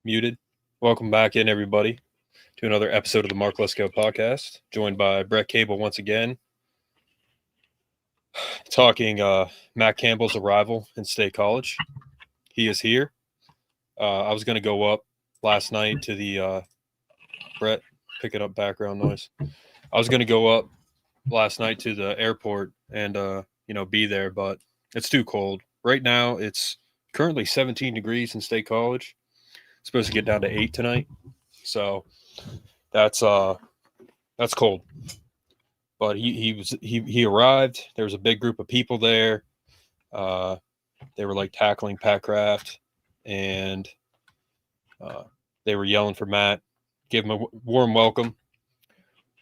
Muted. Welcome back in, everybody, to another episode of the Lesko podcast. Joined by Brett Cable once again, talking Matt Campbell's arrival in State College. He is here. I was going to go up last night to the Brett picking up background noise. I was going to go up last night to the airport and be there, but it's too cold right now. It's currently 17 degrees in State College. It's supposed to get down to 8 tonight, so that's cold. But he arrived. There was a big group of people there. They were like tackling Pat Kraft, and they were yelling for Matt. Gave him a warm welcome.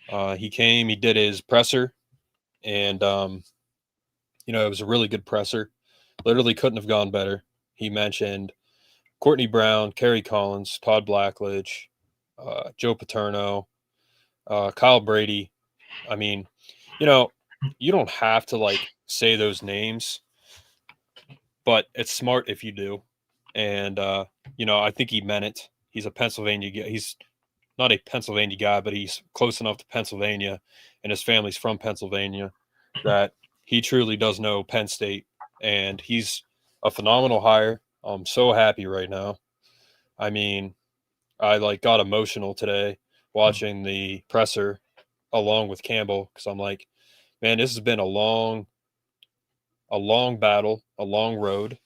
He came. He did his presser, and it was a really good presser. Literally couldn't have gone better. He mentioned Courtney Brown, Kerry Collins, Todd Blackledge, Joe Paterno, Kyle Brady. I mean, you don't have to say those names, but it's smart if you do. And, I think he meant it. He's a Pennsylvania guy. He's not a Pennsylvania guy, but he's close enough to Pennsylvania, and his family's from Pennsylvania, that he truly does know Penn State, and he's a phenomenal hire. I'm so happy right now. I mean, I got emotional today watching the presser along with Cambell, because I'm like, man, this has been a long battle, a long road.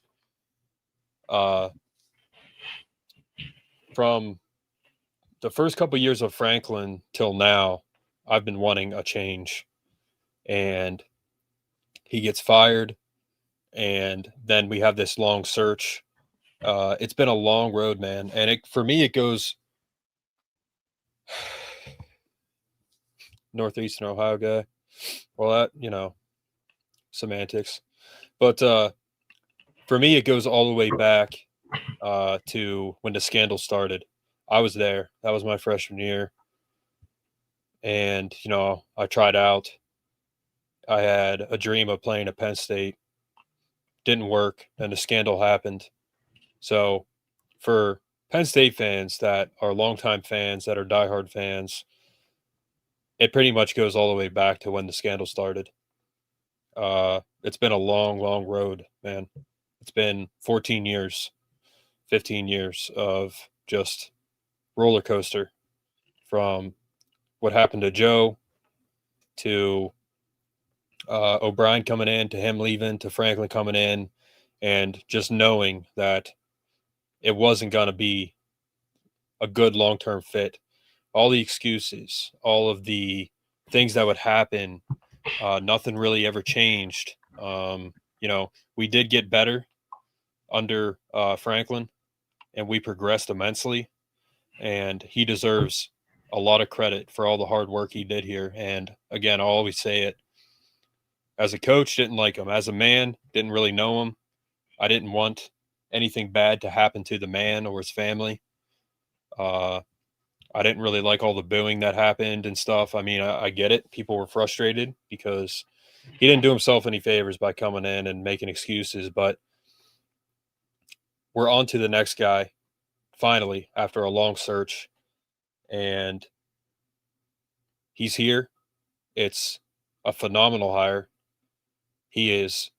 From the first couple of years of Franklin till now, I've been wanting a change, and he gets fired, and then we have this long search. It's been a long road, man. And for me, it goes Northeastern Ohio guy. Well, that, semantics. But for me, it goes all the way back to when the scandal started. I was there. That was my freshman year. And, I tried out. I had a dream of playing at Penn State. Didn't work. And the scandal happened. So for Penn State fans that are longtime fans, that are diehard fans, it pretty much goes all the way back to when the scandal started. It's been a long, long road, man. It's been 14 years, 15 years of just roller coaster, from what happened to Joe to O'Brien coming in, to him leaving, to Franklin coming in, and just knowing that it wasn't going to be a good long-term fit. All the excuses, all of the things that would happen, nothing really ever changed. We did get better under Franklin, and we progressed immensely, and he deserves a lot of credit for all the hard work he did here. And again, I'll always say it. As a coach, didn't like him. As a man, didn't really know him. I didn't want anything bad to happen to the man or his family. I didn't really like all the booing that happened and stuff. I mean, I get it. People were frustrated because he didn't do himself any favors by coming in and making excuses. But we're on to the next guy, finally, after a long search. And he's here. It's a phenomenal hire. He is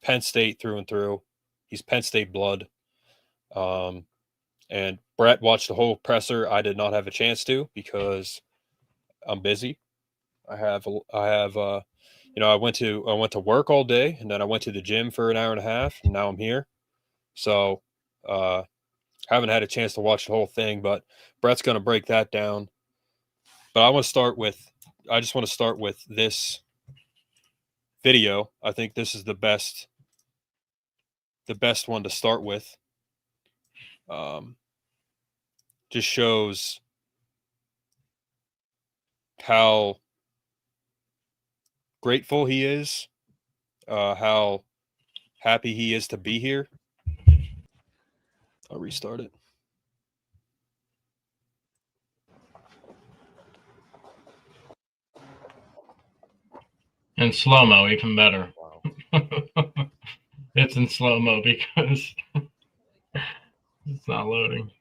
Penn State through and through. He's Penn State blood. And Brett watched the whole presser. I did not have a chance to because I'm busy. I went to work all day, and then I went to the gym for an hour and a half, and now I'm here. So haven't had a chance to watch the whole thing, but Brett's going to break that down. But I just want to start with this video. I think this is the best one to start with. Just shows how grateful he is, how happy he is to be here. I'll restart it. In slow-mo, even better. Wow. It's in slow-mo because it's not loading.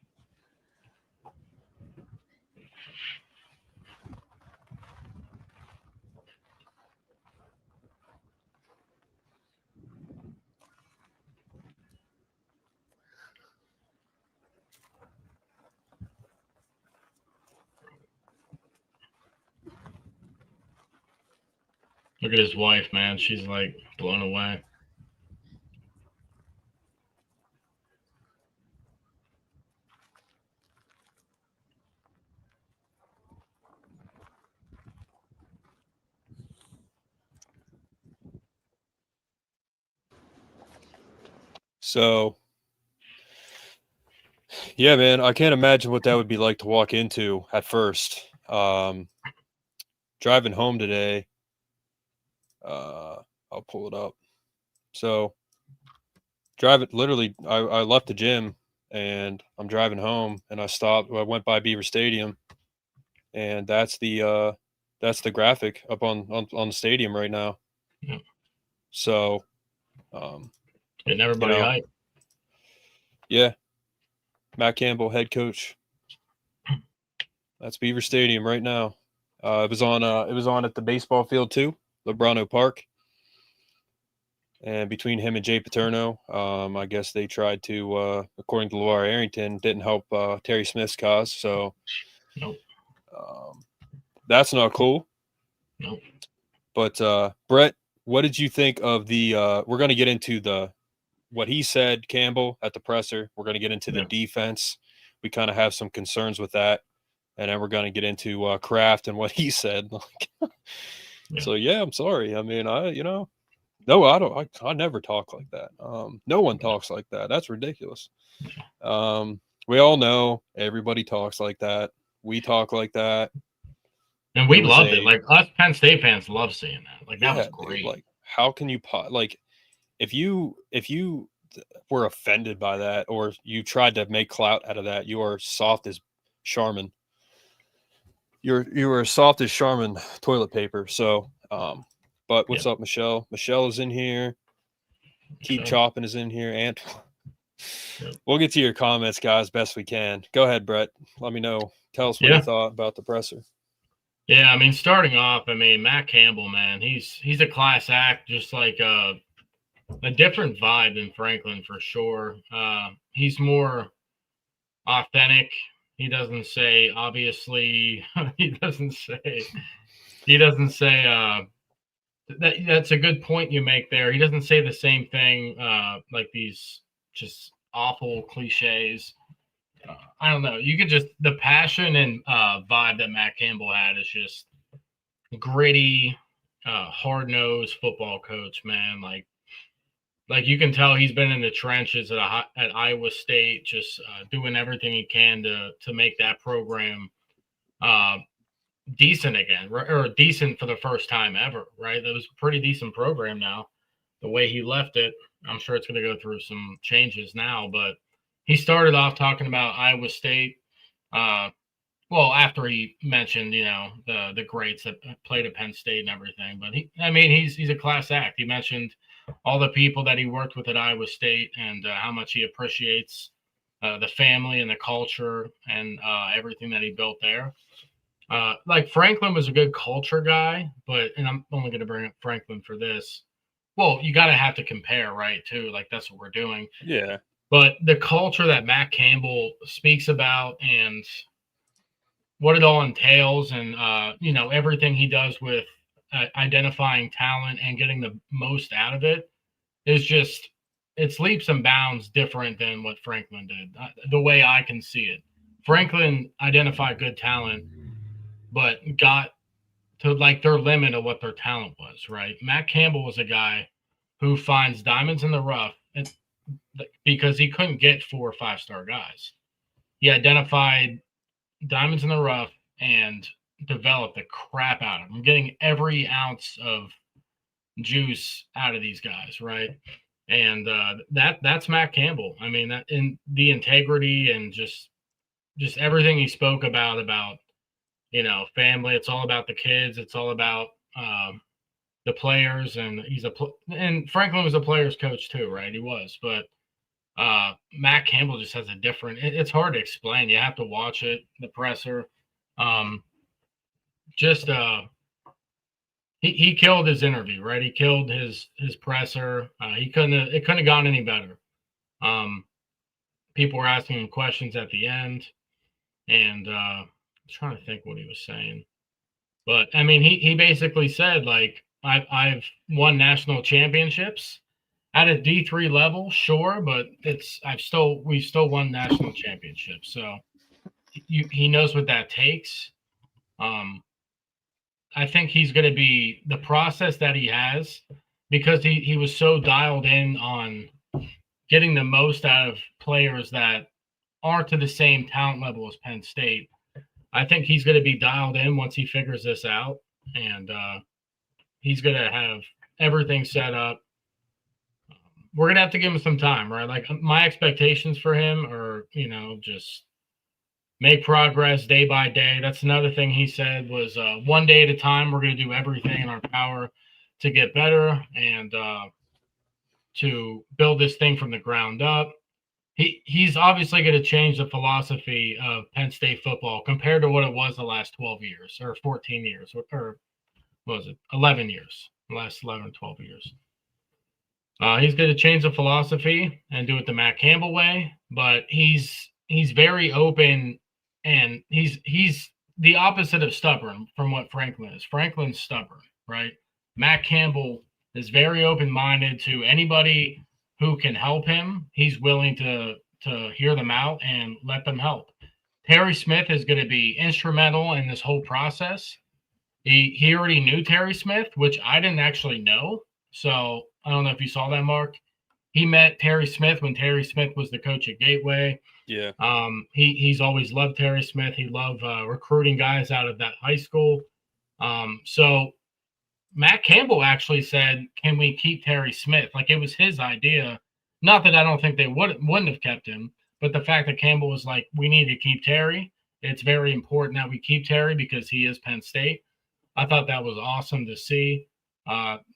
Look at his wife, man. She's like blown away. So, yeah, man, I can't imagine what that would be like to walk into at first. Driving home today, I'll pull it up. So, I left the gym and I'm driving home and I stopped. I went by Beaver Stadium, and that's the graphic up on the stadium right now. Yeah. So, Getting everybody hyped. Yeah, Matt Cambell, head coach. That's Beaver Stadium right now. It was on at the baseball field too, Lebrano Park. And between him and Jay Paterno, I guess they tried to, according to Loire Arrington, didn't help Terry Smith's cause. So Nope. That's not cool. Nope. But Brett, what did you think of the? We're going to get into what he said, Cambell, at the presser. We're going to get into the defense. We kind of have some concerns with that, and then we're going to get into Kraft and what he said. So yeah, I'm sorry. I mean, no, I don't. I never talk like that. No one talks like that. That's ridiculous. We all know everybody talks like that. We talk like that. And we loved it. Like, us Penn State fans love seeing that. Like, that was great. Dude, like, how can you like if you were offended by that, or you tried to make clout out of that, you are soft as Charmin. You are soft as Charmin toilet paper. So, but what's up, Michelle? Michelle is in here. Keep Chopping is in here. And we'll get to your comments, guys, best we can. Go ahead, Brett. Let me know. Tell us what you thought about the presser. Yeah, I mean, starting off, Matt Cambell, man, he's a class act, just like a different vibe than Franklin for sure. He's more authentic. He doesn't say, obviously, he doesn't say that's a good point you make there. He doesn't say the same thing, like these just awful cliches. I don't know. You could just, the passion and vibe that Matt Cambell had is just gritty, hard-nosed football coach, man. Like you can tell he's been in the trenches at Iowa State, just doing everything he can to make that program decent again, or decent for the first time ever, right? That was a pretty decent program now. The way he left it, I'm sure it's going to go through some changes now, but he started off talking about Iowa State. Well, after he mentioned, the greats that played at Penn State and everything, but he's a class act. He mentioned all the people that he worked with at Iowa State and how much he appreciates the family and the culture and everything that he built there. Like, Franklin was a good culture guy, and I'm only going to bring up Franklin for this. Well, you got to have to compare, right, too? Like, that's what we're doing. Yeah. But the culture that Matt Cambell speaks about and what it all entails and, everything he does with identifying talent and getting the most out of it is just, it's leaps and bounds different than what Franklin did, the way I can see it. Franklin identified good talent, but got to, like, their limit of what their talent was, right? Matt Cambell was a guy who finds diamonds in the rough because he couldn't get 4 or 5-star guys. He identified diamonds in the rough and developed the crap out of them, getting every ounce of juice out of these guys, right? And that's Matt Cambell. I mean, that in the integrity and just everything he spoke about family. It's all about the kids. It's all about the players, and and Franklin was a player's coach too, right? He was, but Matt Cambell just has a different. It's hard to explain. You have to watch it. The presser, he killed his interview, right? He killed his presser. It couldn't have gone any better. People were asking him questions at the end, and I'm trying to think what he was saying. But he basically said, like, I've won national championships at a D3 level, sure, but we've still won national championships. So he knows what that takes. I think he's going to be the process that he has because he was so dialed in on getting the most out of players that aren't to the same talent level as Penn State. I think he's going to be dialed in once he figures this out, and he's going to have everything set up. We're going to have to give him some time, right? Like my expectations for him are, just make progress day by day. That's another thing he said was one day at a time. We're going to do everything in our power to get better and to build this thing from the ground up. He's obviously going to change the philosophy of Penn State football compared to what it was the last 12 years or 14 years or what was it, 11 years, the last 11 or 12 years. He's going to change the philosophy and do it the Matt Cambell way, but he's very open, and he's the opposite of stubborn from what Franklin is. Franklin's stubborn, right? Matt Cambell is very open-minded to anybody who can help him. He's willing to hear them out and let them help. Terry Smith is going to be instrumental in this whole process. He already knew Terry Smith, which I didn't actually know. So I don't know if you saw that, Mark. He met Terry Smith when Terry Smith was the coach at Gateway. Yeah. He's always loved Terry Smith. He loved recruiting guys out of that high school. So Matt Cambell actually said, "Can we keep Terry Smith?" Like it was his idea. Not that I don't think they wouldn't have kept him, but the fact that Cambell was like, "We need to keep Terry. It's very important that we keep Terry because he is Penn State." I thought that was awesome to see.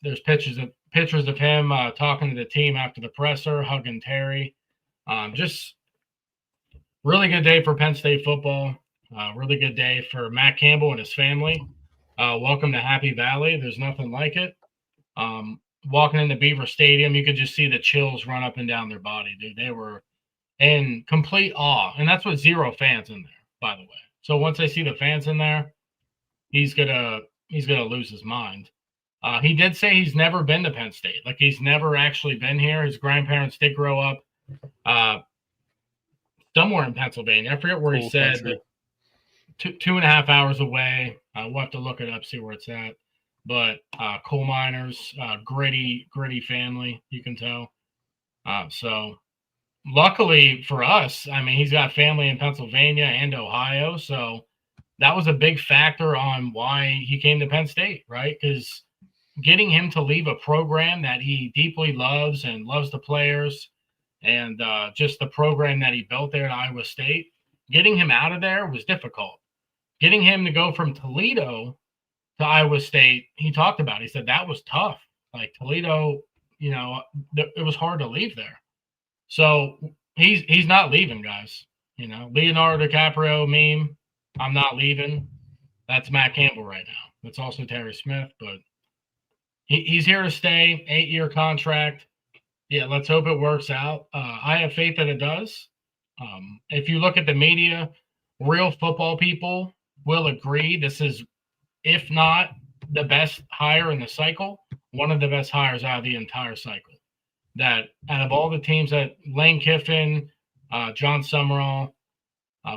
There's pictures of him talking to the team after the presser, hugging Terry. Just really good day for Penn State football. Really good day for Matt Cambell and his family. Welcome to Happy Valley. There's nothing like it. Walking into Beaver Stadium, you could just see the chills run up and down their body, dude. They were in complete awe. And that's with zero fans in there, by the way. So once they see the fans in there, he's gonna lose his mind. He did say he's never been to Penn State. Like he's never actually been here. His grandparents did grow up somewhere in Pennsylvania. I forget where he said, but 2.5 hours away. We'll have to look it up, see where it's at. But coal miners, gritty family, you can tell. So luckily for us, I mean, he's got family in Pennsylvania and Ohio. So that was a big factor on why he came to Penn State, right? Because getting him to leave a program that he deeply loves and loves the players and just the program that he built there at Iowa State, getting him out of there was difficult. Getting him to go from Toledo to Iowa State, he talked about it. He said that was tough. Like Toledo, it was hard to leave there. So he's not leaving, guys. Leonardo DiCaprio meme, I'm not leaving. That's Matt Cambell right now. That's also Terry Smith, but he's here to stay, 8-year contract. Yeah, let's hope it works out. I have faith that it does. If you look at the media, real football people will agree this is, if not the best hire in the cycle, one of the best hires out of the entire cycle. That out of all the teams that Lane Kiffin, John Summerall,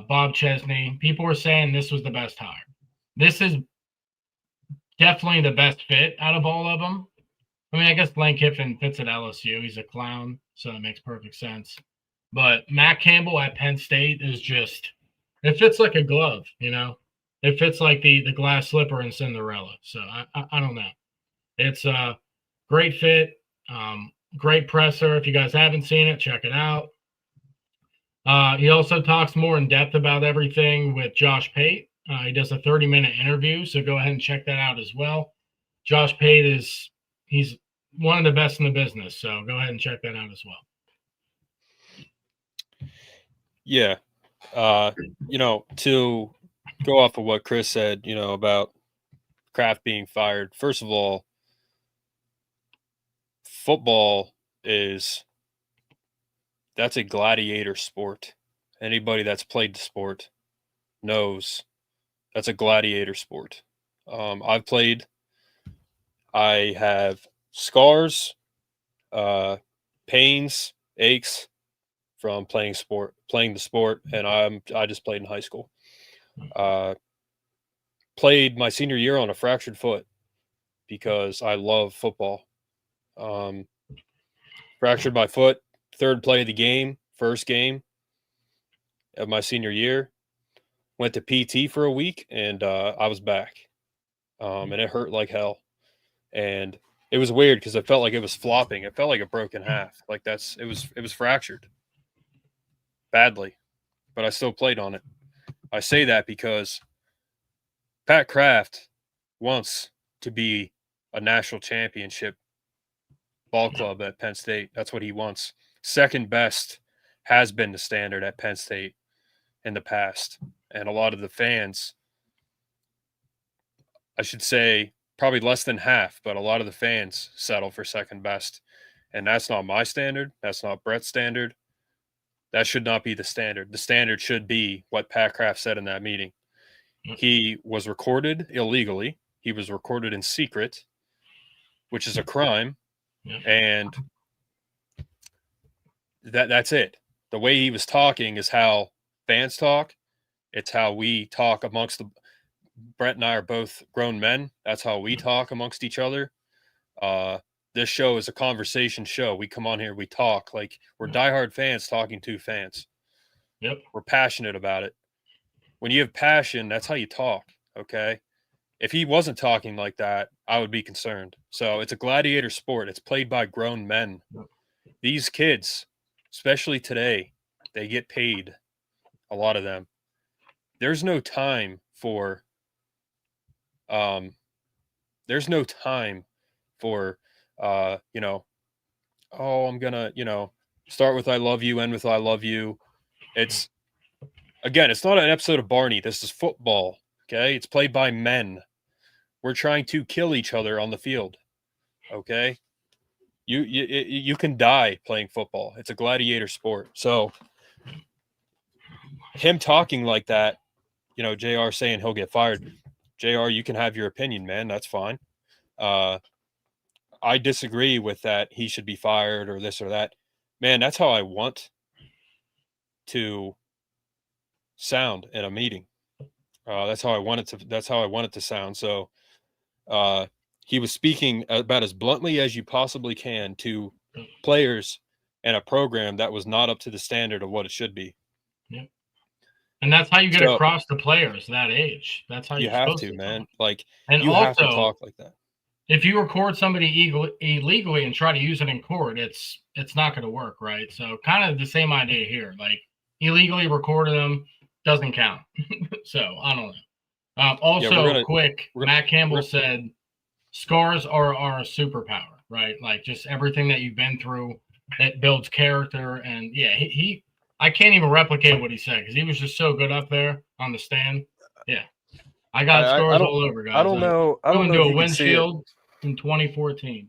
Bob Chesney, people were saying this was the best hire. This is definitely the best fit out of all of them. I mean, I guess Lane Kiffin fits at LSU. He's a clown, so that makes perfect sense. But Matt Cambell at Penn State is just, it fits like a glove, It fits like the glass slipper in Cinderella. So I don't know. It's a great fit, great presser. If you guys haven't seen it, check it out. He also talks more in depth about everything with Josh Pate. He does a 30-minute interview, so go ahead and check that out as well. Josh Pate he's one of the best in the business, so go ahead and check that out as well. Yeah. To go off of what Chris said, about Kraft being fired. First of all, football that's a gladiator sport. Anybody that's played the sport knows that's a gladiator sport. I've played I have scars, pains, aches from playing the sport, and I just played in high school. Played my senior year on a fractured foot because I love football. Fractured my foot, third play of the game, first game of my senior year. Went to PT for a week, and I was back. And it hurt like hell. And it was weird because it felt like it was flopping. It felt like it broke in half. Like it was fractured badly, but I still played on it. I say that because Pat Kraft wants to be a national championship ball club at Penn State. That's what he wants. Second best has been the standard at Penn State in the past. And a lot of the fans, I should say probably less than half, but a lot of the fans settle for second best. And that's not my standard. That's not Brett's standard. That should not be the standard. The standard should be what Pat Kraft said in that meeting. He was recorded illegally. He was recorded in secret, which is a crime. And that's it. The way he was talking is how fans talk. It's how we talk amongst the Brett and I are both grown men. That's how we talk amongst each other. This show is a conversation show. We come on here, we talk like we're diehard fans talking to fans. Yep. We're passionate about it. When you have passion, that's how you talk. Okay. If he wasn't talking like that, I would be concerned. So it's a gladiator sport. It's played by grown men. These kids, especially today, they get paid. A lot of them. There's no time for I'm gonna, start with I love you, end with I love you. It's not an episode of Barney. This is football. Okay. It's played by men. We're trying to kill each other on the field. Okay. You can die playing football. It's a gladiator sport. So him talking like that, JR saying he'll get fired. JR, you can have your opinion, man. That's fine. I disagree with that. He should be fired or this or that. Man, that's how I want to sound in a meeting. That's how I want it to sound. So he was speaking about as bluntly as you possibly can to players and a program that was not up to the standard of what it should be. Yeah. And that's how you get across to players that age. That's how you have to, man. Like, and you have to talk like that. If you record somebody illegally and try to use it in court, it's not going to work, right? So kind of the same idea here. Like, illegally recording them doesn't count. So I don't know. Matt Cambell said scars are a superpower, right? Like, just everything that you've been through that builds character. And yeah, I can't even replicate what he said because he was just so good up there on the stand. Yeah. I got scars all over, guys. I don't know. I don't know if you windshield in 2014.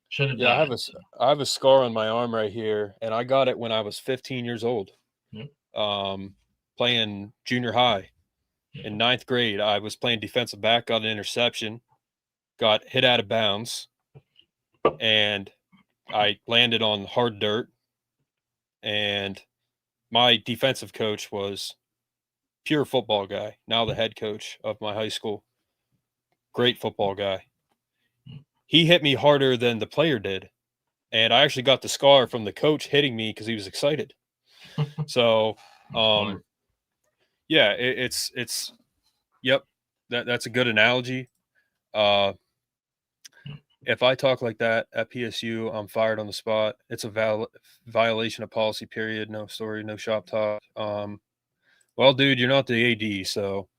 Should have died. I have a scar on my arm right here, and I got it when I was 15 years old. Yep. Playing junior high. In 9th grade, I was playing defensive back, got an interception, got hit out of bounds, and I landed on hard dirt. And my defensive coach was pure football guy, now the head coach of my high school. Great football guy. He hit me harder than the player did. And I actually got the scar from the coach hitting me because he was excited. So, yeah, yep, that's a good analogy. If I talk like that at PSU, I'm fired on the spot. It's a violation of policy, period. No story, no shop talk. Well, dude, you're not the AD, so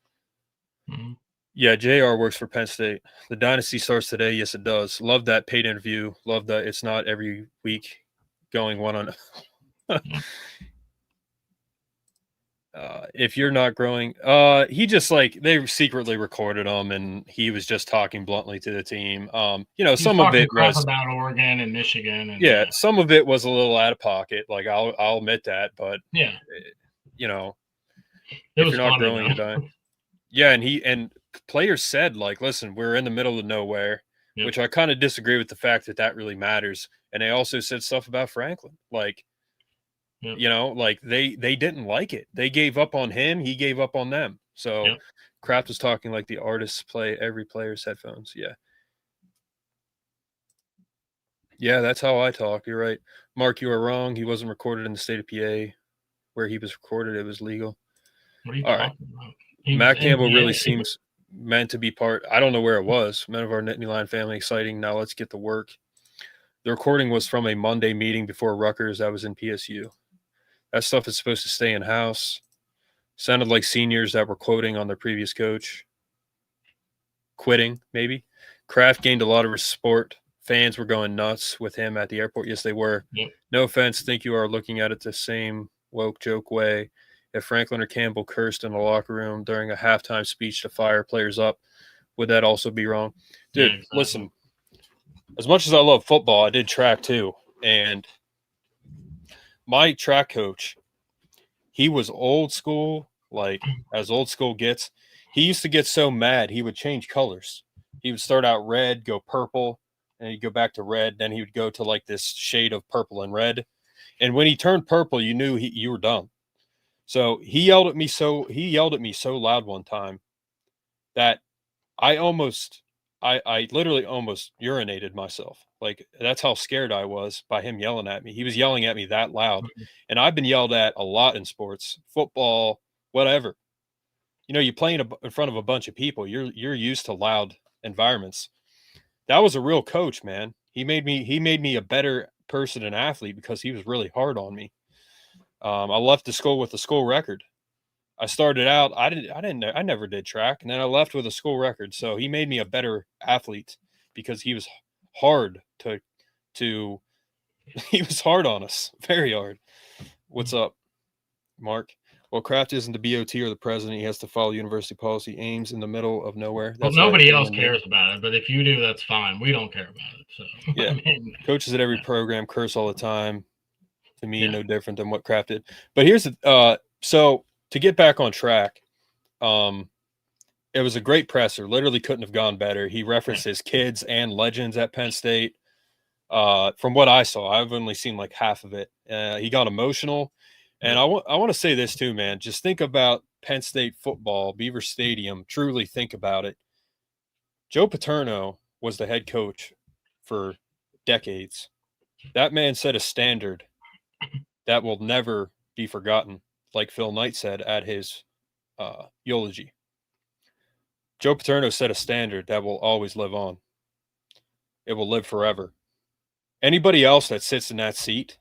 yeah, JR works for Penn State. The dynasty starts today. Yes, it does. Love that paid interview. Love that it's not every week going one on. If you're not growing, he just they secretly recorded him, and he was just talking bluntly to the team. Some of it was about Oregon and Michigan, and some of it was a little out of pocket. Like I'll admit that, but yeah, if you're not growing, and players said, listen, we're in the middle of nowhere. which I kind of disagree with the fact that really matters. And they also said stuff about Franklin. Like, like they didn't like it. They gave up on him. He gave up on them. So Kraft was talking like the artists play every player's headphones. Yeah. Yeah, that's how I talk. You're right. Mark, you are wrong. He wasn't recorded in the state of PA. Where he was recorded, it was legal. What are you talking about? Matt Cambell really seems meant to be part. I don't know where it was. Men of our Nittany Lion family, exciting. Now let's get to work. The recording was from a Monday meeting before Rutgers that was in PSU. That stuff is supposed to stay in-house. Sounded like seniors that were quoting on their previous coach. Quitting, maybe. Kraft gained a lot of support. Fans were going nuts with him at the airport. Yes, they were. Yep. No offense. Think you are looking at it the same woke joke way. If Franklin or Cambell cursed in the locker room during a halftime speech to fire players up, would that also be wrong? Dude, exactly. Listen, as much as I love football, I did track too. And my track coach, he was old school, like as old school gets. He used to get so mad, he would change colors. He would start out red, go purple, and he'd go back to red. Then he would go to like this shade of purple and red. And when he turned purple, you knew you were done. So he yelled at me so loud one time that I literally almost urinated myself. Like, that's how scared I was by him yelling at me. He was yelling at me that loud. And I've been yelled at a lot in sports, football, whatever. You play in front of a bunch of people. You're used to loud environments. That was a real coach, man. He made me a better person and athlete because he was really hard on me. I left the school with a school record. I started out, I never did track, and then I left with a school record. So he made me a better athlete because he was hard he was hard on us, very hard. What's up, Mark? Well, Kraft isn't the BOT or the president. He has to follow university policy. Ames in the middle of nowhere. Well, nobody else cares about it, but if you do, that's fine. We don't care about it. So yeah, coaches at every program curse all the time. To me, no different than what Kraft did. But here's so to get back on track, it was a great presser. Literally couldn't have gone better. He referenced his kids and legends at Penn State. From what I saw, I've only seen like half of it. He got emotional. And I want to say this too, man. Just think about Penn State football, Beaver Stadium. Truly think about it. Joe Paterno was the head coach for decades. That man set a standard that will never be forgotten, like Phil Knight said at his eulogy. Joe Paterno set a standard that will always live on. It will live forever. Anybody else that sits in that seat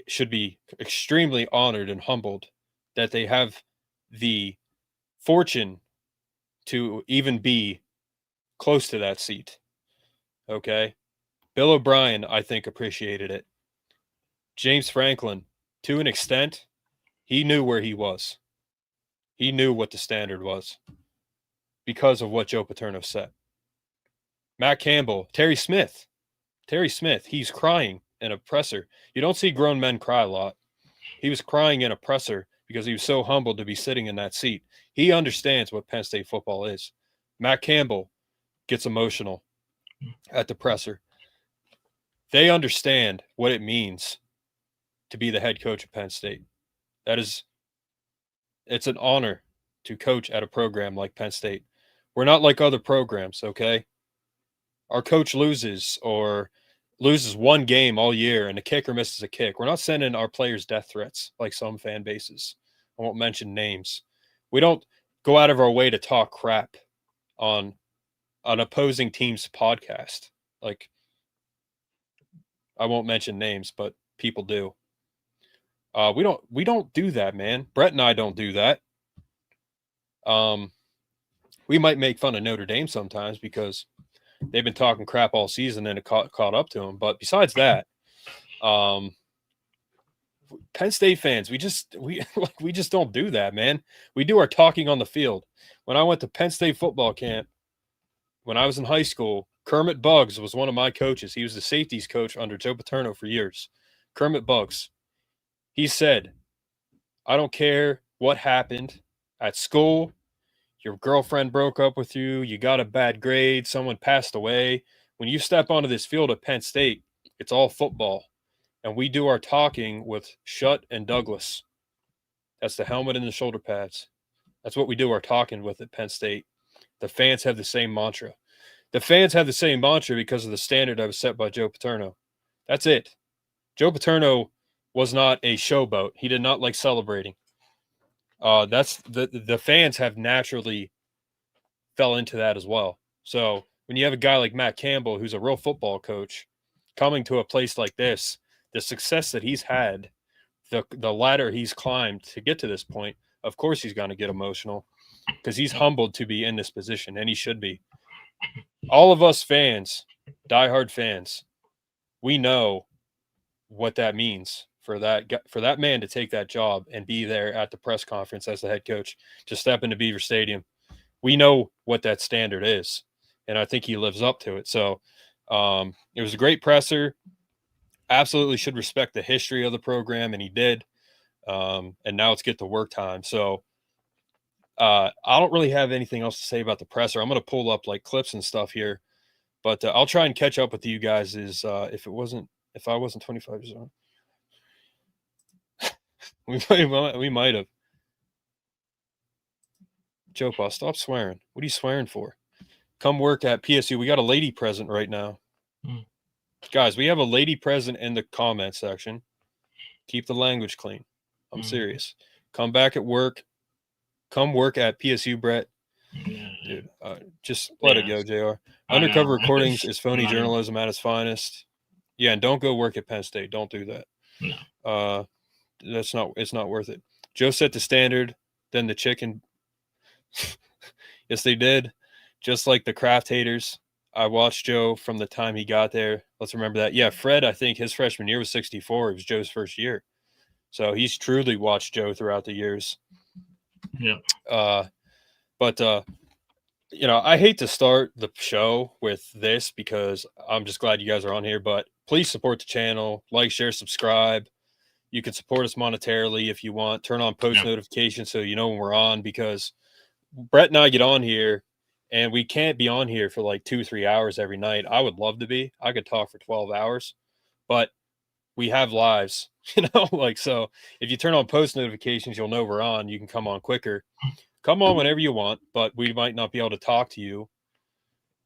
should be extremely honored and humbled that they have the fortune to even be close to that seat. Okay? Bill O'Brien, I think, appreciated it. James Franklin, to an extent, he knew where he was. He knew what the standard was because of what Joe Paterno said. Matt Cambell, Terry Smith, he's crying in a presser. You don't see grown men cry a lot. He was crying in a presser because he was so humbled to be sitting in that seat. He understands what Penn State football is. Matt Cambell gets emotional at the presser. They understand what it means to be the head coach of Penn State. It's an honor to coach at a program like Penn State. We're not like other programs, okay? Our coach loses one game all year and the kicker misses a kick. We're not sending our players death threats like some fan bases. I won't mention names. We don't go out of our way to talk crap on an opposing team's podcast. Like, I won't mention names, but people do. We don't do that, man. Brett and I don't do that. We might make fun of Notre Dame sometimes because they've been talking crap all season and it caught up to them. But besides that, Penn State fans, we just don't do that, man. We do our talking on the field. When I went to Penn State football camp, when I was in high school, Kermit Buggs was one of my coaches. He was the safeties coach under Joe Paterno for years. Kermit Buggs. He said, I don't care what happened at school. your girlfriend broke up with you, you got a bad grade, someone passed away. When you step onto this field at Penn State, it's all football. And we do our talking with Shutt and Douglas. That's the helmet and the shoulder pads. That's what we do our talking with at Penn State. The fans have the same mantra. The fans have the same mantra because of the standard that was set by Joe Paterno. That's it. Joe Paterno was not a showboat. He did not like celebrating. That's the fans have naturally fell into that as well. So when you have a guy like Matt Cambell, who's a real football coach, coming to a place like this, the success that he's had, the ladder he's climbed to get to this point, of course he's going to get emotional because he's humbled to be in this position, and he should be. All of us fans, diehard fans, we know what that means for that man to take that job and be there at the press conference as the head coach, to step into Beaver Stadium. We know what that standard is, and I think he lives up to it. So it was a great presser. Absolutely should respect the history of the program, and he did. And now let's get to work time. So I don't really have anything else to say about the presser. I'm going to pull up like clips and stuff here, but I'll try and catch up with you guys. If I wasn't 25 years old, we might have. Joe Pa, stop swearing. What are you swearing for? Come work at PSU. We got a lady present right now. Guys, we have a lady present in the comment section. Keep the language clean. I'm serious. Come back at work. Come work at PSU, Brett. Dude, just let it go, JR. Undercover recordings is phony journalism at its finest. Yeah, and don't go work at Penn State. Don't do that. No. It's not worth it. Joe set the standard, then the chicken. Yes, they did. Just like the Kraft haters. I watched Joe from the time he got there. Let's remember that. Yeah, Fred, I think his freshman year was 64. It was Joe's first year. So he's truly watched Joe throughout the years. Yeah. But I hate to start the show with this because I'm just glad you guys are on here. But please support the channel. Like, share, subscribe. You can support us monetarily if you want. Turn on post notifications so you know when we're on, because Brett and I get on here and we can't be on here for like 2-3 hours every night. I would love to be. I could talk for 12 hours, but we have lives, so if you turn on post notifications, you'll know we're on. You can come on quicker. Come on whenever you want, but we might not be able to talk to you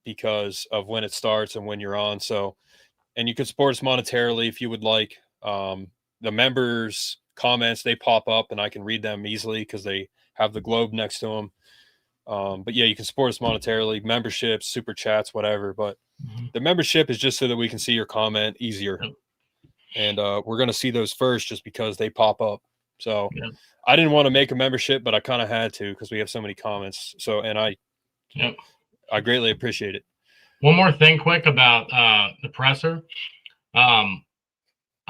because of when it starts and when you're on. So, and you can support us monetarily if you would like. The members' comments, they pop up and I can read them easily because they have the globe next to them. But yeah, you can support us monetarily, memberships, super chats, whatever. But the membership is just so that we can see your comment easier. And we're going to see those first just because they pop up. So I didn't want to make a membership, but I kind of had to because we have so many comments. So, and I greatly appreciate it. One more thing quick about the presser.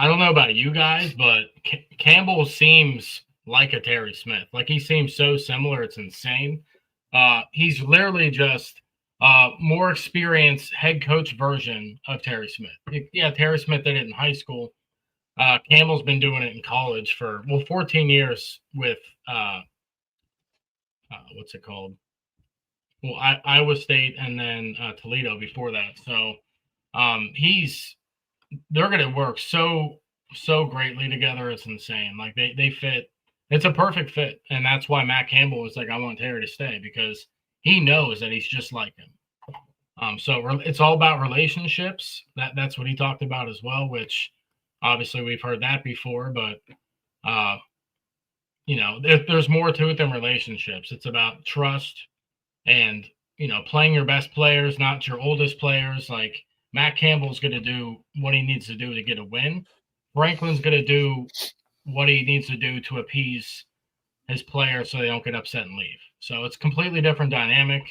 I don't know about you guys, but Cambell seems like a Terry Smith. Like, he seems so similar. It's insane. He's literally just more experienced head coach version of Terry Smith. Yeah, Terry Smith did it in high school. Cambell's been doing it in college for 14 years with what's it called? Well, Iowa State and then Toledo before that. So they're going to work so greatly together. It's insane. Like, they fit. It's a perfect fit, and that's why Matt Cambell was like, I want Terry to stay, because he knows that he's just like him. So it's all about relationships. That's what he talked about as well, which obviously we've heard that before, but there's more to it than relationships. It's about trust and, playing your best players, not your oldest players. Like, Matt Campbell's going to do what he needs to do to get a win. Franklin's going to do what he needs to do to appease his players so they don't get upset and leave. So it's completely different dynamic.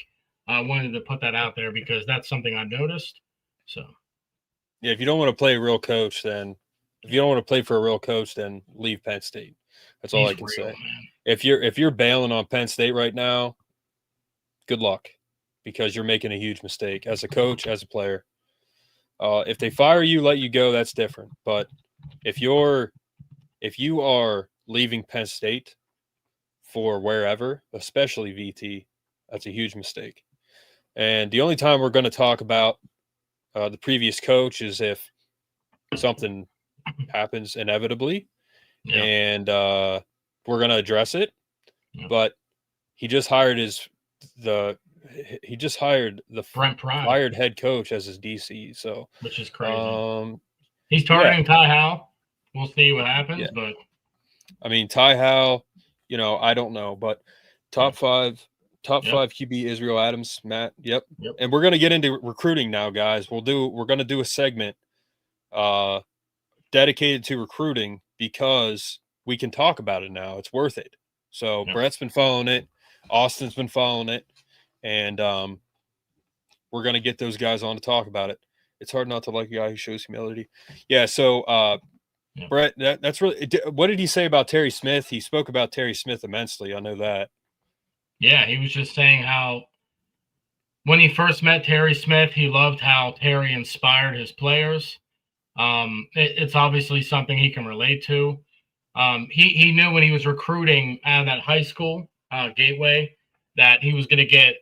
I wanted to put that out there because that's something I noticed. So, yeah, if you don't want to play a real coach, then if you don't want to play for a real coach, then leave Penn State. That's all I can say. Man. If you're bailing on Penn State right now, good luck, because you're making a huge mistake as a coach, as a player. If they fire you, let you go, that's different. But if you are leaving Penn State for wherever, especially VT, That's a huge mistake. And the only time we're going to talk about the previous coach is if something happens inevitably, Yeah. and we're going to address it. Yeah. But he just hired the Brent Pry, fired head coach as his DC. So, which is crazy. He's targeting Ty Howell. We'll see what happens, but I mean, Ty Howell, I don't know, but top five QB Israel Adams, Matt. Yep. And we're gonna get into recruiting now, guys. We're gonna do a segment dedicated to recruiting because we can talk about it now. It's worth it. So Brett's been following it, Austin's been following it, and we're gonna get those guys on to talk about it. It's hard not to like a guy who shows humility. Yeah. So Brett, that's really. What did he say about Terry Smith? He spoke about Terry Smith immensely. I know that. Yeah, he was just saying how when he first met Terry Smith, he loved how Terry inspired his players. It's obviously something he can relate to. He knew when he was recruiting out of that high school, Gateway, that he was going to get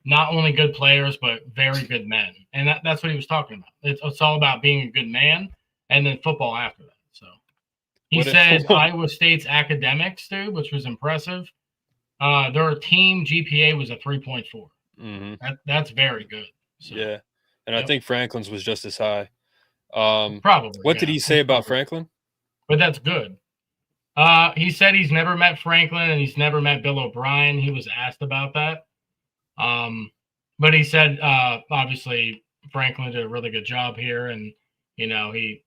not only good players, but very good men. And that's what he was talking about. It's all about being a good man and then football after that. So he said Iowa State's academics, dude, which was impressive. Their team GPA was a 3.4. Mm-hmm. That's very good. So, yeah. And I think Franklin's was just as high. Probably. What did he say about Franklin? But that's good. He said he's never met Franklin and he's never met Bill O'Brien. He was asked about that. But he said, obviously, Franklin did a really good job here, and he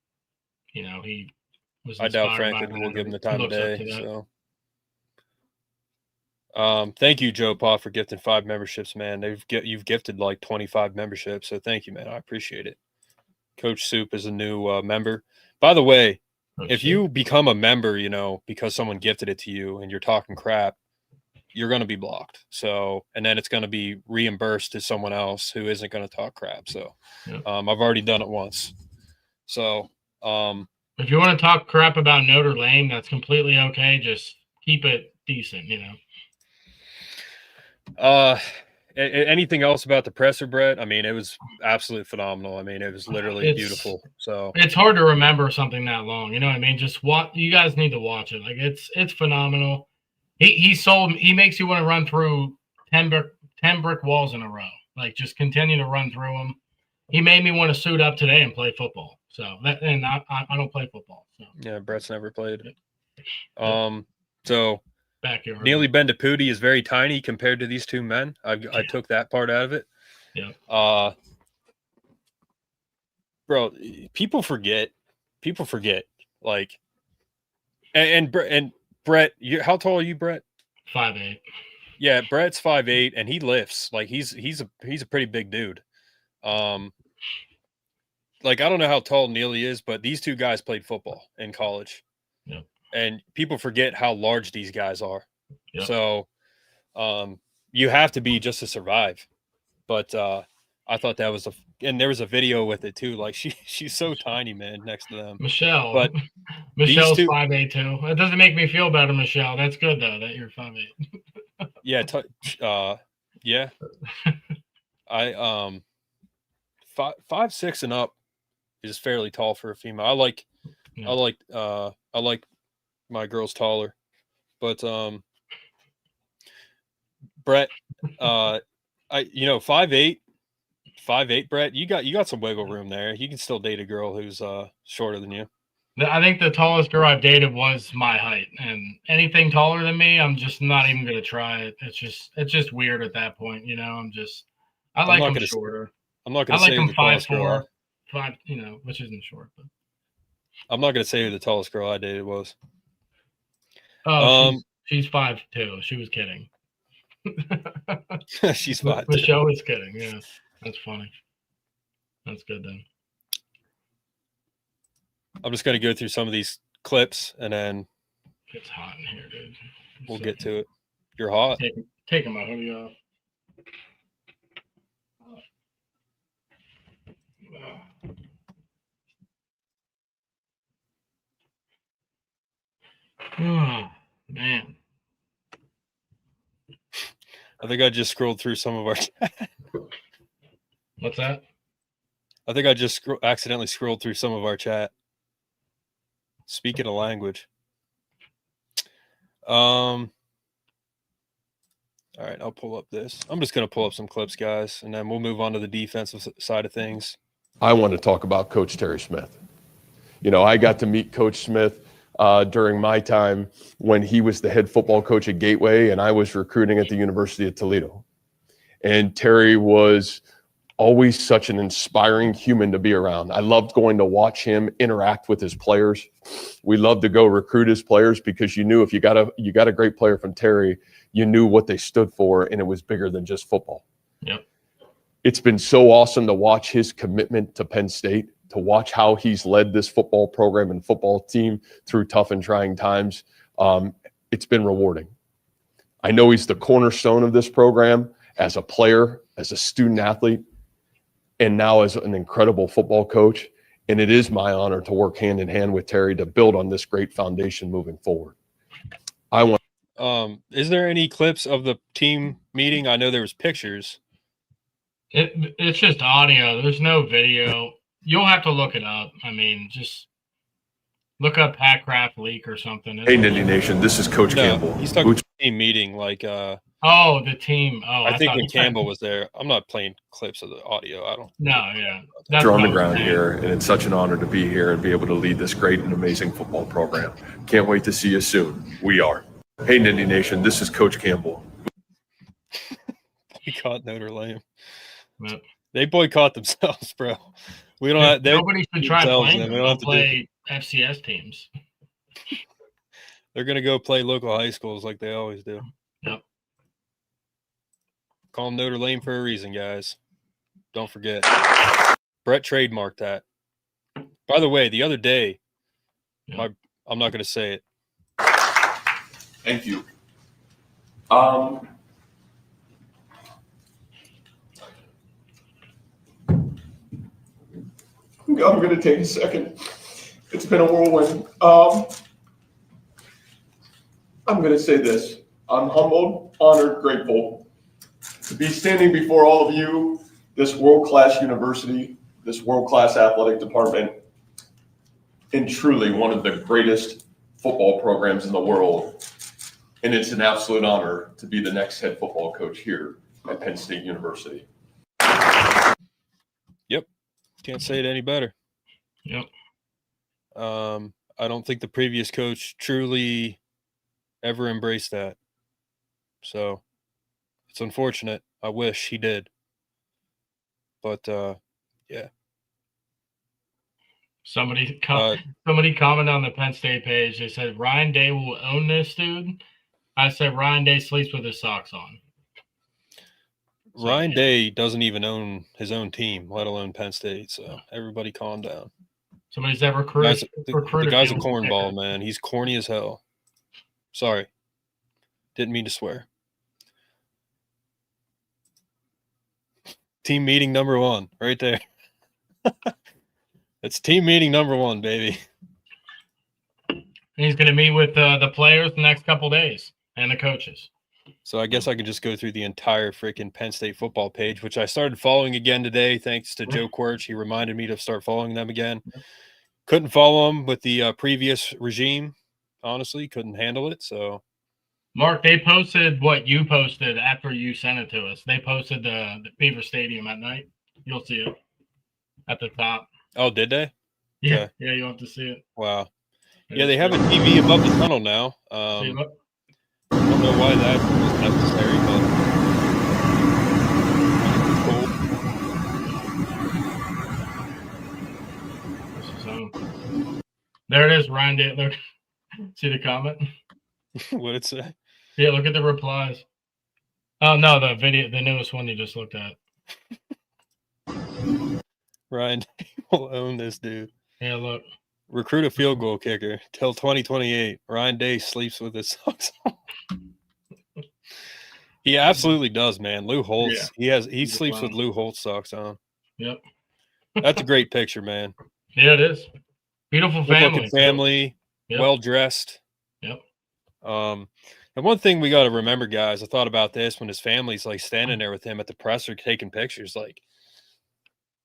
was. I doubt Franklin will give him the time of day. So, thank you, Joe Pa, for gifting 5 memberships, man. You've gifted like 25 memberships, so thank you, man. I appreciate it. Coach Soup is a new member. By the way, if you become a member, because someone gifted it to you and you're talking crap, you're going to be blocked. So, and then it's going to be reimbursed to someone else who isn't going to talk crap. So, I've already done it once. So, if you want to talk crap about Notre Dame, that's completely okay. Just keep it decent, Anything else about the presser, Brett? I mean, it was absolutely phenomenal. I mean, it was literally beautiful. So it's hard to remember something that long. You know what I mean? Just you guys need to watch it. Like it's phenomenal. He makes you want to run through 10 brick walls in a row. Like just continue to run through them. He made me want to suit up today and play football. So I don't play football. So yeah, Brett's never played. So backyard. Neely Bendapudi is very tiny compared to these two men. I took that part out of it. Yeah. Bro, people forget. Like, and Brett, how tall are you, Brett? 5'8". Yeah, Brett's 5'8", and he lifts. Like he's a pretty big dude. Like I don't know how tall Neely is, but these two guys played football in college. Yeah. And people forget how large these guys are. Yep. So you have to be just to survive. But I thought that was and there was a video with it too. Like she's so tiny, man, next to them. Michelle. But Michelle's 5'8" too. That doesn't make me feel better, Michelle. That's good though that you're 5'8". Yeah, yeah. I 5'6" and up is fairly tall for a female. I like my girls taller. But Brett, 5'8", Brett, you got some wiggle room there. You can still date a girl who's shorter than you. I think the tallest girl I've dated was my height, and anything taller than me, I'm just not even gonna try it. It's just weird at that point, I like them shorter. I'm not gonna say them the tallest 5'4", 5, which isn't short. But I'm not gonna say who the tallest girl I dated was. Oh, she's 5'2". She was kidding. She's 5'2". Michelle was kidding. Yeah, that's funny. That's good then. I'm just going to go through some of these clips and then it's hot in here, dude. We'll get to it. You're hot. Taking my hoodie off. Oh, man. I think I just scrolled through some of our chat. What's that? I think I just accidentally scrolled through some of our chat. Speaking of language. All right, I'll pull up this. I'm just going to pull up some clips, guys, and then we'll move on to the defensive side of things. I want to talk about Coach Terry Smith. I got to meet Coach Smith during my time when he was the head football coach at Gateway and I was recruiting at the University of Toledo. And Terry was always such an inspiring human to be around. I loved going to watch him interact with his players. We loved to go recruit his players because you knew if you got a great player from Terry, you knew what they stood for, and it was bigger than just football. Yep. It's been so awesome to watch his commitment to Penn State, to watch how he's led this football program and football team through tough and trying times. It's been rewarding. I know he's the cornerstone of this program as a player, as a student athlete, and now as an incredible football coach. And it is my honor to work hand in hand with Terry to build on this great foundation moving forward. Is there any clips of the team meeting? I know there was pictures. It's just audio. There's no video. You'll have to look it up. I mean, just look up Hackcraft leak or something. Hey, Nindy Nation, this is Coach Cambell. He's talking about the team meeting, like oh, the team. Oh, I think when Cambell was there. I'm not playing clips of the audio. I don't. No, yeah. You're on the ground here, and it's such an honor to be here and be able to lead this great and amazing football program. Can't wait to see you soon. We are. Hey, Nindy Nation, this is Coach Cambell. Boycott Notre Dame. Yep. They boycott themselves, bro. We don't have. Nobody should try playing them. We don't have to play FCS teams. They're gonna go play local high schools like they always do. Yep. Call them Notre Dame for a reason, guys. Don't forget. Brett trademarked that. By the way, the other day, I'm not gonna say it. Thank you. I'm going to take a second. It's been a whirlwind. I'm going to say this. I'm humbled, honored, grateful to be standing before all of you, this world-class university, this world-class athletic department, and truly one of the greatest football programs in the world. And it's an absolute honor to be the next head football coach here at Penn State University. Yep. Can't say it any better. Yep. I don't think the previous coach truly ever embraced that. So it's unfortunate. I wish he did. But yeah. Somebody commented on the Penn State page. They said Ryan Day will own this dude. I said Ryan Day sleeps with his socks on. So, Ryan Day doesn't even own his own team, let alone Penn State. So everybody calm down. Somebody's ever recruited. The guy's a cornball, man. He's corny as hell. Sorry. Didn't mean to swear. Team meeting number 1, right there. It's team meeting number 1, baby. He's going to meet with the players the next couple days and the coaches. So I guess I can just go through the entire freaking Penn State football page, which I started following again today thanks to Joe Quirch. He reminded me to start following them again. Couldn't follow them with the previous regime. Honestly, couldn't handle it. So, Mark, they posted what you posted after you sent it to us. They posted the Beaver Stadium at night. You'll see it at the top. Oh, did they? Yeah, okay. Yeah, you'll have to see it. Wow. Yeah, they have a TV above the tunnel now. I don't know why that was necessary, but cool. There it is, Ryan Day. Look, see the comment? What'd it say? Yeah, look at the replies. Oh no, the video, the newest one you just looked at. Ryan will own this dude. Yeah, look. Recruit a field goal kicker till 2028. Ryan Day sleeps with his socks on. He absolutely does, man. Lou Holtz. Yeah. He sleeps with Lou Holtz socks on. Yep. That's a great picture, man. Yeah, it is. Beautiful family. Family, yep. Well dressed. Yep. And one thing we got to remember, guys, I thought about this when his family's like standing there with him at the presser taking pictures. Like,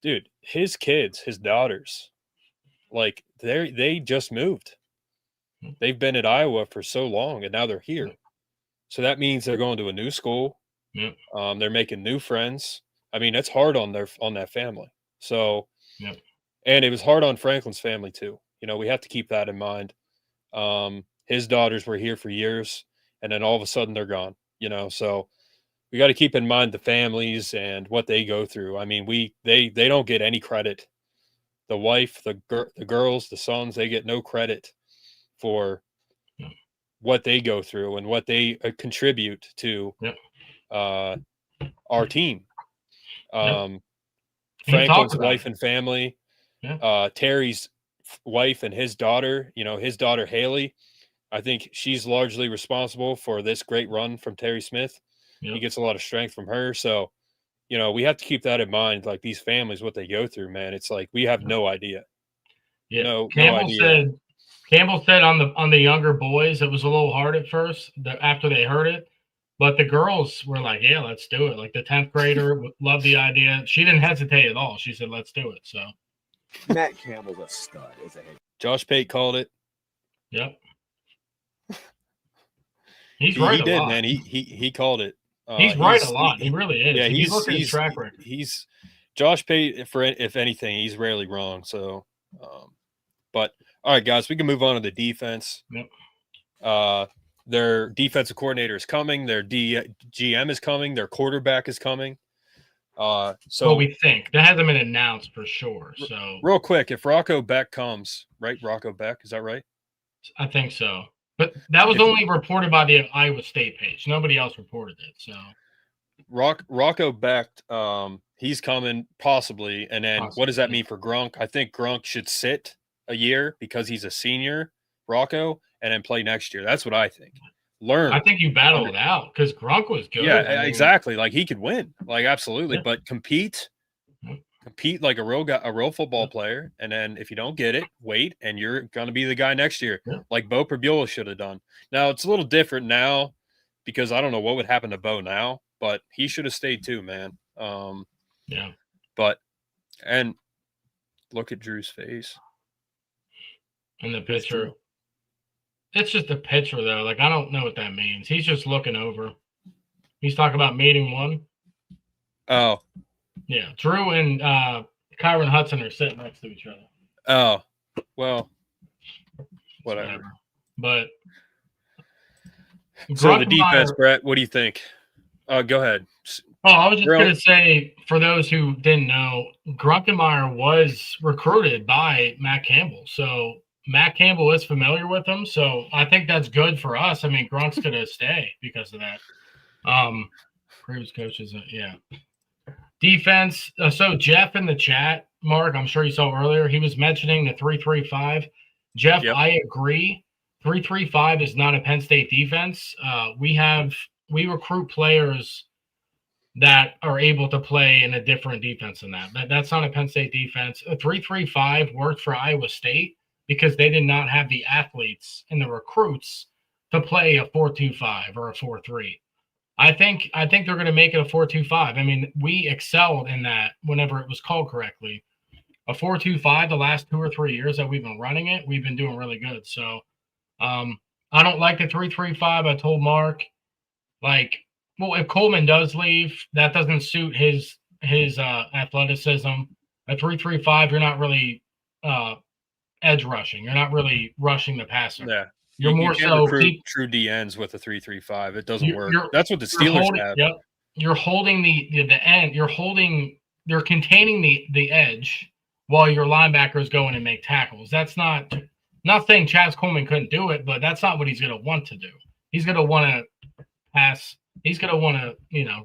dude, his kids, his daughters, like they just moved. They've been at Iowa for so long, and now they're here. So that means they're going to a new school. Yep. They're making new friends. I mean, that's hard on that family. So, Yep. And it was hard on Franklin's family too. You know, we have to keep that in mind. His daughters were here for years, and then all of a sudden they're gone. You know, so we got to keep in mind the families and what they go through. I mean, they don't get any credit. The wife, the girls, the sons, they get no credit for what they go through and what they contribute to our team. Franklin's wife and family, Terry's wife and his daughter, you know, his daughter Haley, I think she's largely responsible for this great run from Terry Smith. He gets a lot of strength from her. So, you know, we have to keep that in mind. Like these families, what they go through, man, it's like we have no idea. Yeah. No idea. Cambell said on the younger boys, it was a little hard at first after they heard it. But the girls were like, yeah, let's do it. Like the 10th grader loved the idea. She didn't hesitate at all. She said, let's do it. So Matt Campbell's a stud as a head. Josh Pate called it. Yep. He's right. He did, man. He called it. He's right a lot. He really is. Yeah, he's looking at his track record. He's Josh Pate, if anything, he's rarely wrong. So, but all right, guys, we can move on to the defense. Yep. Their defensive coordinator is coming. Their GM is coming. Their quarterback is coming. So we think that hasn't been announced for sure. So real quick, if Rocco Beck comes, right? Rocco Beck, is that right? I think so. But that was only reported by the Iowa State page. Nobody else reported it. So Rocco Beck, he's coming possibly. And then what does that mean for Grunk? I think Grunk should sit a year because he's a senior, Rocco, and then play next year. That's what I think. Learn. I think you battle it out because Grunk was good. Yeah, exactly. Like he could win. Like absolutely. Yeah. But compete like a real football player. And then if you don't get it, wait, and you're going to be the guy next year, like Bo Pribula should have done. Now it's a little different now because I don't know what would happen to Bo now, but he should have stayed too, man. But and look at Drew's face. And the picture. It's just a picture though. Like I don't know what that means. He's just looking over. He's talking about meeting one. Oh. Yeah, Drew and Kyron Hudson are sitting next to each other. Oh, well, whatever. But so the defense, Brett, what do you think? Go ahead. Oh, I was just going to say, for those who didn't know, Grunkenmeyer was recruited by Matt Campbell. So Matt Campbell is familiar with him. So I think that's good for us. I mean, Grunk's going to stay because of that. Previous coaches, yeah. Defense. So Jeff in the chat, Mark, I'm sure you saw earlier, he was mentioning the 3-3-5. Jeff, I agree. 3-3-5 is not a Penn State defense. We recruit players that are able to play in a different defense than that. That's not a Penn State defense. A 3-3-5 worked for Iowa State because they did not have the athletes and the recruits to play a 4-2-5 or a 4-3. I think they're going to make it a 4-2-5. I mean, we excelled in that whenever it was called correctly. A 4-2-5, the last 2 or 3 years that we've been running it, we've been doing really good. So I don't like the 3-3-5. I told Mark, like, well, if Coleman does leave, that doesn't suit his athleticism. A 3-3-5, you're not really edge rushing. You're not really rushing the passer. Yeah. You're more so true DNs with a 3-3-5. It doesn't work. That's what the Steelers have. Yep. You're holding the end. You're containing the edge while your linebackers go in and make tackles. That's not saying Chaz Coleman couldn't do it, but that's not what he's going to want to do. He's going to want to pass. He's going to want to,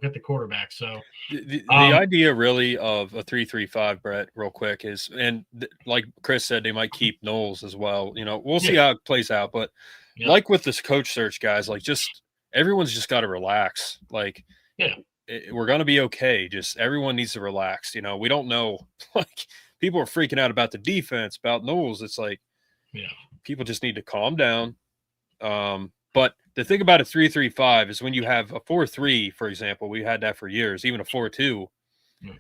get the quarterback. So the idea really of a 3-3-5, Brett, real quick is, and like Chris said, they might keep Knowles as well. We'll see how it plays out. But like with this coach search, guys, like everyone's just got to relax. Like, we're going to be okay. Just everyone needs to relax. We don't know. Like people are freaking out about the defense, about Knowles. It's like, people just need to calm down. But the thing about a 3-3-5 is when you have a 4-3, for example, we had that for years, even a 4-2. Yeah.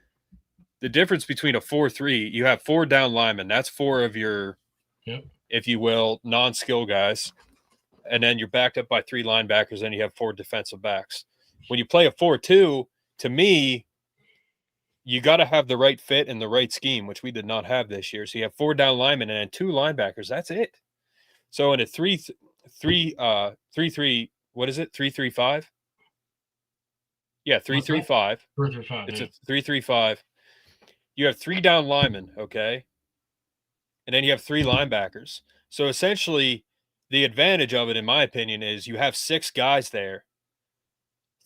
The difference between a 4-3, you have 4 down linemen. That's 4 of your, Yep. if you will, non-skill guys. And then you're backed up by 3 linebackers, and you have 4 defensive backs. When you play a 4-2, to me, you got to have the right fit and the right scheme, which we did not have this year. So you have 4 down linemen and then 2 linebackers. That's it. So in a 3-3, what is it? 3-3-5? Yeah, 3-3-5. 3-3-5. It's yeah. a 3-3-5. You have 3 down linemen, okay? And then you have 3 linebackers. So essentially, the advantage of it, in my opinion, is you have 6 guys there,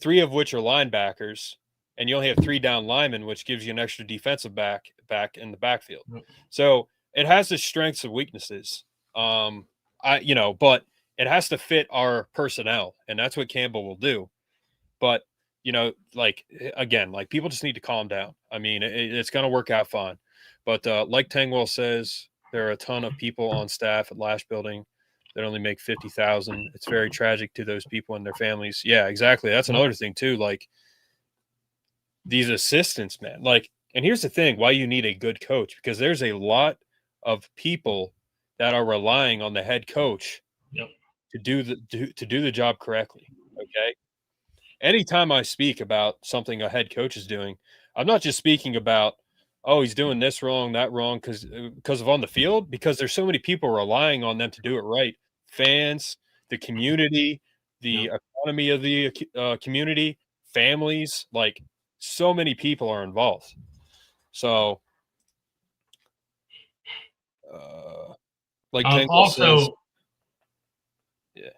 3 of which are linebackers, and you only have 3 down linemen, which gives you an extra defensive back in the backfield. Yep. So it has its strengths and weaknesses. But it has to fit our personnel, and that's what Cambell will do. But again, people just need to calm down. I mean, it's going to work out fine. But like Tangwell says, there are a ton of people on staff at Lash Building that only make $50,000. It's very tragic to those people and their families. Yeah, exactly. That's another thing too. Like these assistants, man. And here's the thing: why you need a good coach, because there's a lot of people that are relying on the head coach to do the job correctly. Okay. Anytime I speak about something a head coach is doing, I'm not just speaking about, oh, he's doing this wrong, that wrong, because of on the field, because there's so many people relying on them to do it right. Fans, the community, the economy of the community, families, so many people are involved. So, like Tangwell also says, yeah,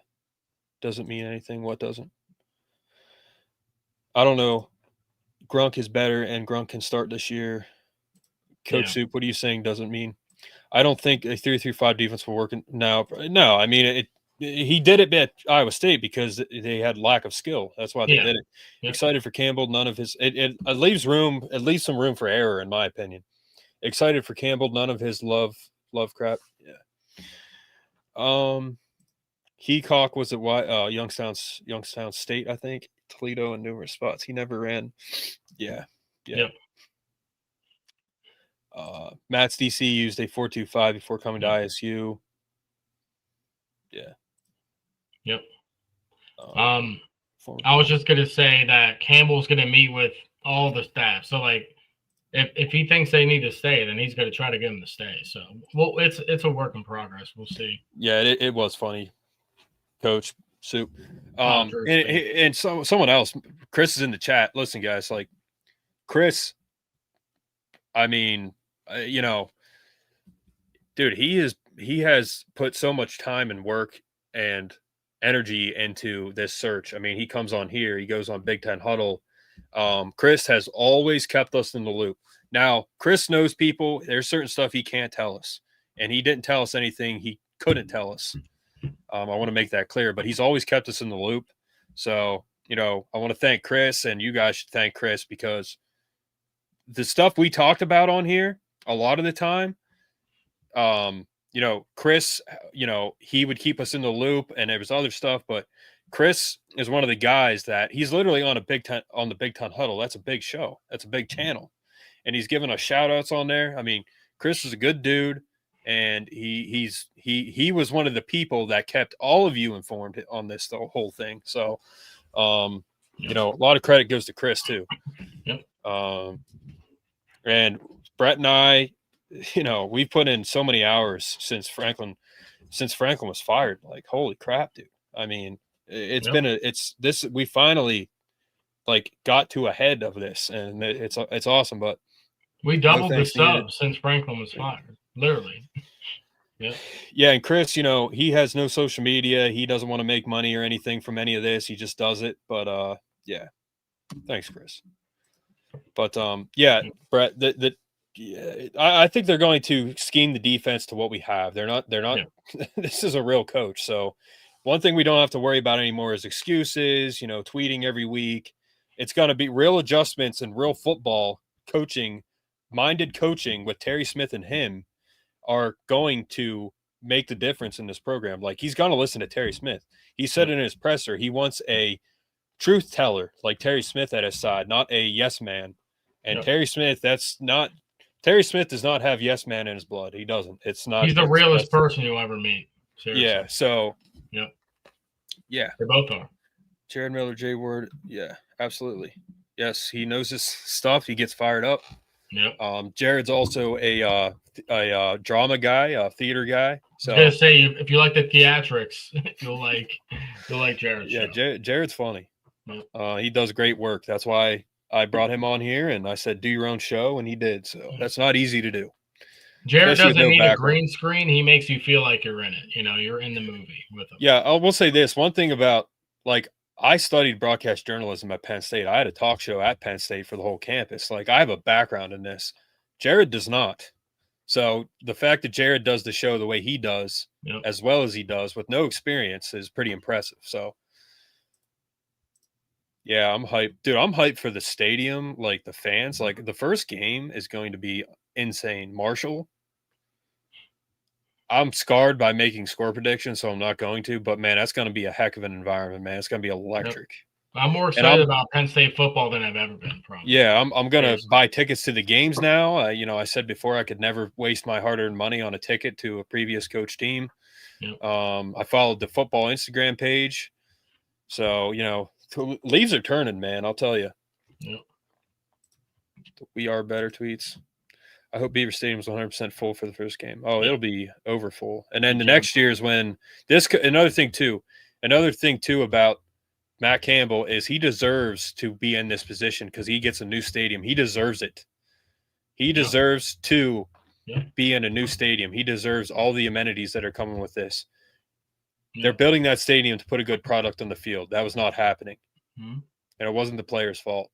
doesn't mean anything. What doesn't? I don't know. Grunk is better, and Grunk can start this year. Coach Soup, what are you saying? Doesn't mean. I don't think a 3-3-5 defense will work now. No, I mean he did it at Iowa State because they had lack of skill. That's why they did it. Yep. Excited for Cambell. None of his it leaves some room for error, in my opinion. Excited for Cambell. None of his love crap. Yeah. Heacock was at Youngstown State, I think. Toledo and numerous spots. He never ran. Yeah. Yep. Matt's DC used a 4-2-5 before coming to ISU. Yeah. Yep. I was just gonna say that Campbell's gonna meet with all the staff. So if he thinks they need to stay, then he's gonna try to get them to stay. So it's a work in progress. We'll see. Yeah, it was funny, Coach Soup. And someone else, Chris is in the chat. Listen, guys, Chris, I mean, dude, he has put so much time and work and energy into this search. I mean, he comes on here, he goes on Big Ten Huddle. Chris has always kept us in the loop. Now, Chris knows people. There's certain stuff he can't tell us, and he didn't tell us anything he couldn't tell us. I want to make that clear, but he's always kept us in the loop. So, I want to thank Chris, and you guys should thank Chris, because the stuff we talked about on here, a lot of the time, Chris, he would keep us in the loop, and there was other stuff, but Chris is one of the guys that he's literally on the Big Ten Huddle. That's a big show. That's a big channel. And he's giving us shout outs on there. I mean, Chris is a good dude. And he was one of the people that kept all of you informed on the whole thing. So, a lot of credit goes to Chris too. Yep. And Brett and I, we've put in so many hours since Franklin was fired. Holy crap, dude. I mean, we finally got to a head of this, and it's awesome. But we doubled the subs since Franklin was fired. Literally. Yeah. Yeah. And Chris, he has no social media. He doesn't want to make money or anything from any of this. He just does it. But yeah. Thanks, Chris. But Brett, I think they're going to scheme the defense to what we have. They're not This is a real coach. So one thing we don't have to worry about anymore is excuses, tweeting every week. It's going to be real adjustments and real football coaching with Terry Smith and him are going to make the difference in this program. Like, he's going to listen to Terry Smith. He said in his presser he wants a truth teller like Terry Smith at his side, not a yes man. And Terry Smith, Terry Smith does not have yes man in his blood. He doesn't. It's not. He's the realest person you'll ever meet. Seriously. Yeah. So. Yep. Yeah. They both are. Jared Miller, Jay Ward. Yeah, absolutely. Yes, he knows his stuff. He gets fired up. Yep. Jared's also a drama guy, a theater guy. So I was gonna say, if you like the theatrics, you'll like Jared. Yeah, Jared's funny. Yep. He does great work. That's why I brought him on here, and I said, do your own show, and he did. So that's not easy to do. Jared Especially doesn't need background. a green screen. He makes you feel like you're in it. You know, you're in the movie with him. Yeah, I will say this. One thing about, like, I studied broadcast journalism at Penn State. I had a talk show at Penn State for the whole campus. Like, I have a background in this. Jared does not. So the fact that Jared does the show the way he does, as well as he does with no experience, is pretty impressive. So, yeah, I'm hyped. Dude, I'm hyped for the stadium, like the fans. Like, the first game is going to be insane. Marshall, I'm scarred by making score predictions, so I'm not going to. But, man, that's going to be a heck of an environment, man. It's going to be electric. Yep. I'm more excited about Penn State football than I've ever been, probably. Yeah, I'm going to buy tickets to the games now. I said before I could never waste my hard-earned money on a ticket to a previous coach team. Yep. I followed the football Instagram page. So, leaves are turning, man. I'll tell you. Yep. We are better tweets. I hope Beaver Stadium's 100% full for the first game. Oh, it'll be over full. And then the next year is when another thing too about Matt Cambell is he deserves to be in this position because he gets a new stadium. He deserves it. He deserves to be in a new stadium. He deserves all the amenities that are coming with this. They're building that stadium to put a good product on the field. That was not happening. And it wasn't the player's fault.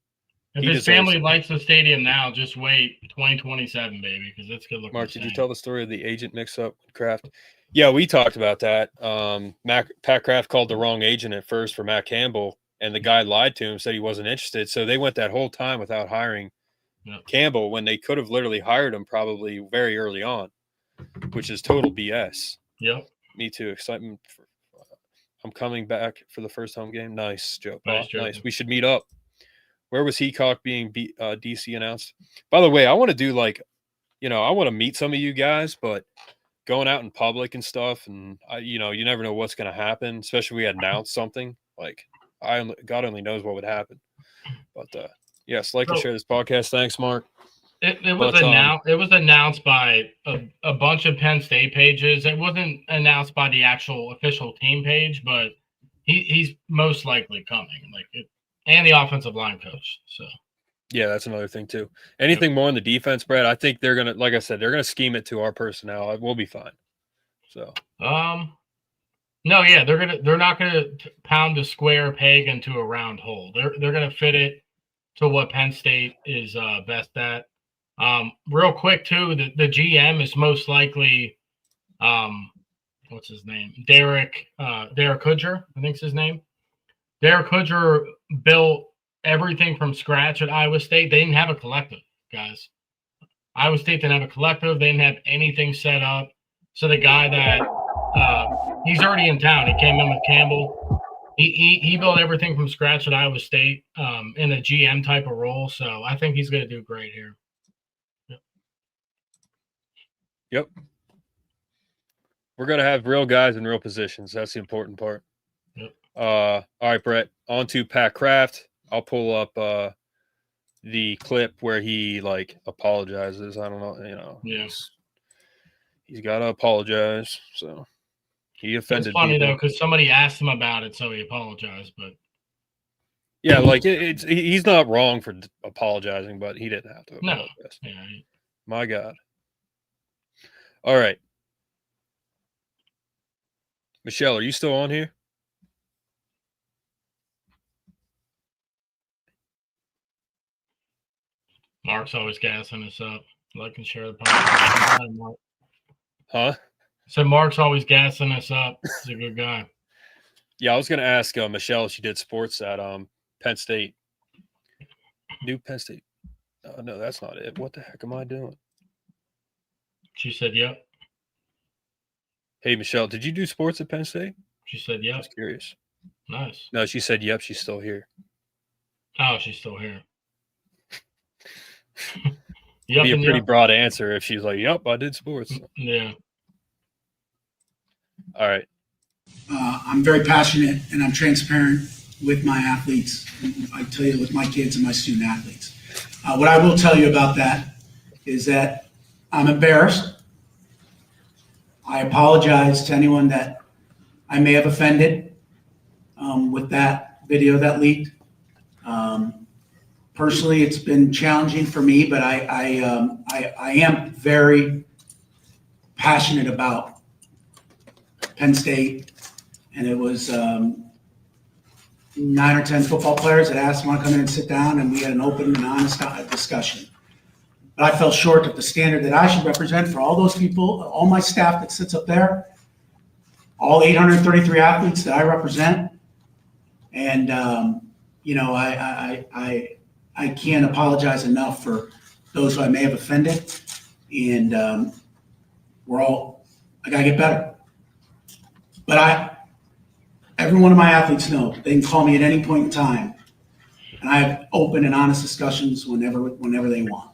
If his family likes the stadium now, just wait 2027, baby, because it's good looking. Mark, did you tell the story of the agent mix-up with Kraft? Yeah, we talked about that. Pat Kraft called the wrong agent at first for Matt Cambell, and the guy lied to him, said he wasn't interested. So they went that whole time without hiring Cambell when they could have literally hired him probably very early on, which is total BS. Yep. Me too. Excitement. I'm coming back for the first home game. Nice, Joe. Nice. We should meet up. Where was Heacock being DC announced? By the way, I want to do I want to meet some of you guys, but going out in public and stuff, and you never know what's going to happen, especially if we announce something. Like, God only knows what would happen. But yes, and share this podcast. Thanks, Mark. It was announced by a bunch of Penn State pages. It wasn't announced by the actual official team page, but he's most likely coming. And the offensive line coach. So, yeah, that's another thing too. Anything more on the defense, Brad? I think they're gonna, like I said, they're gonna scheme it to our personnel. We'll be fine. So, no, yeah, they're not gonna pound a square peg into a round hole. They're gonna fit it to what Penn State is best at. Real quick too, the GM is most likely, what's his name? Derek Kudger, I think's his name. Derek Kudger built everything from scratch at Iowa State. They didn't have a collective, guys. Iowa State didn't have a collective. They didn't have anything set up. So the guy that he's already in town. He came in with Cambell. He built everything from scratch at Iowa State in a GM type of role. So I think he's going to do great here. Yep. We're going to have real guys in real positions. That's the important part. Yep. All right, Brett, on to Pat Kraft. I'll pull up the clip where he apologizes. I don't know, Yes. He's got to apologize. So he offended It's funny people. though, because somebody asked him about it, so he apologized. But yeah, he's not wrong for apologizing, but he didn't have to apologize. No. Yeah. My God. All right. Michelle, are you still on here? Mark's always gassing us up. Like and share the podcast. Huh? So Mark's always gassing us up. He's a good guy. Yeah, I was going to ask Michelle if she did sports at Penn State. New Penn State. Oh, no, that's not it. What the heck am I doing? She said, yep. Hey, Michelle, did you do sports at Penn State? She said, "Yep." Just curious. Nice. No, she said, yep, she's still here. Oh, she's still here. It'd be a and pretty yep. broad answer if she's like, yep, I did sports. Yeah. All right. I'm very passionate and I'm transparent with my athletes. I tell you, with my kids and my student athletes. What I will tell you about that is that I'm embarrassed. I apologize to anyone that I may have offended with that video that leaked. Personally, it's been challenging for me, but I am very passionate about Penn State, and it was 9 or 10 football players that asked me to come in and sit down, and we had an open and honest discussion. But I fell short of the standard that I should represent for all those people, all my staff that sits up there, all 833 athletes that I represent, and I can't apologize enough for those who I may have offended, and I gotta get better. But every one of my athletes know they can call me at any point in time, and I have open and honest discussions whenever they want.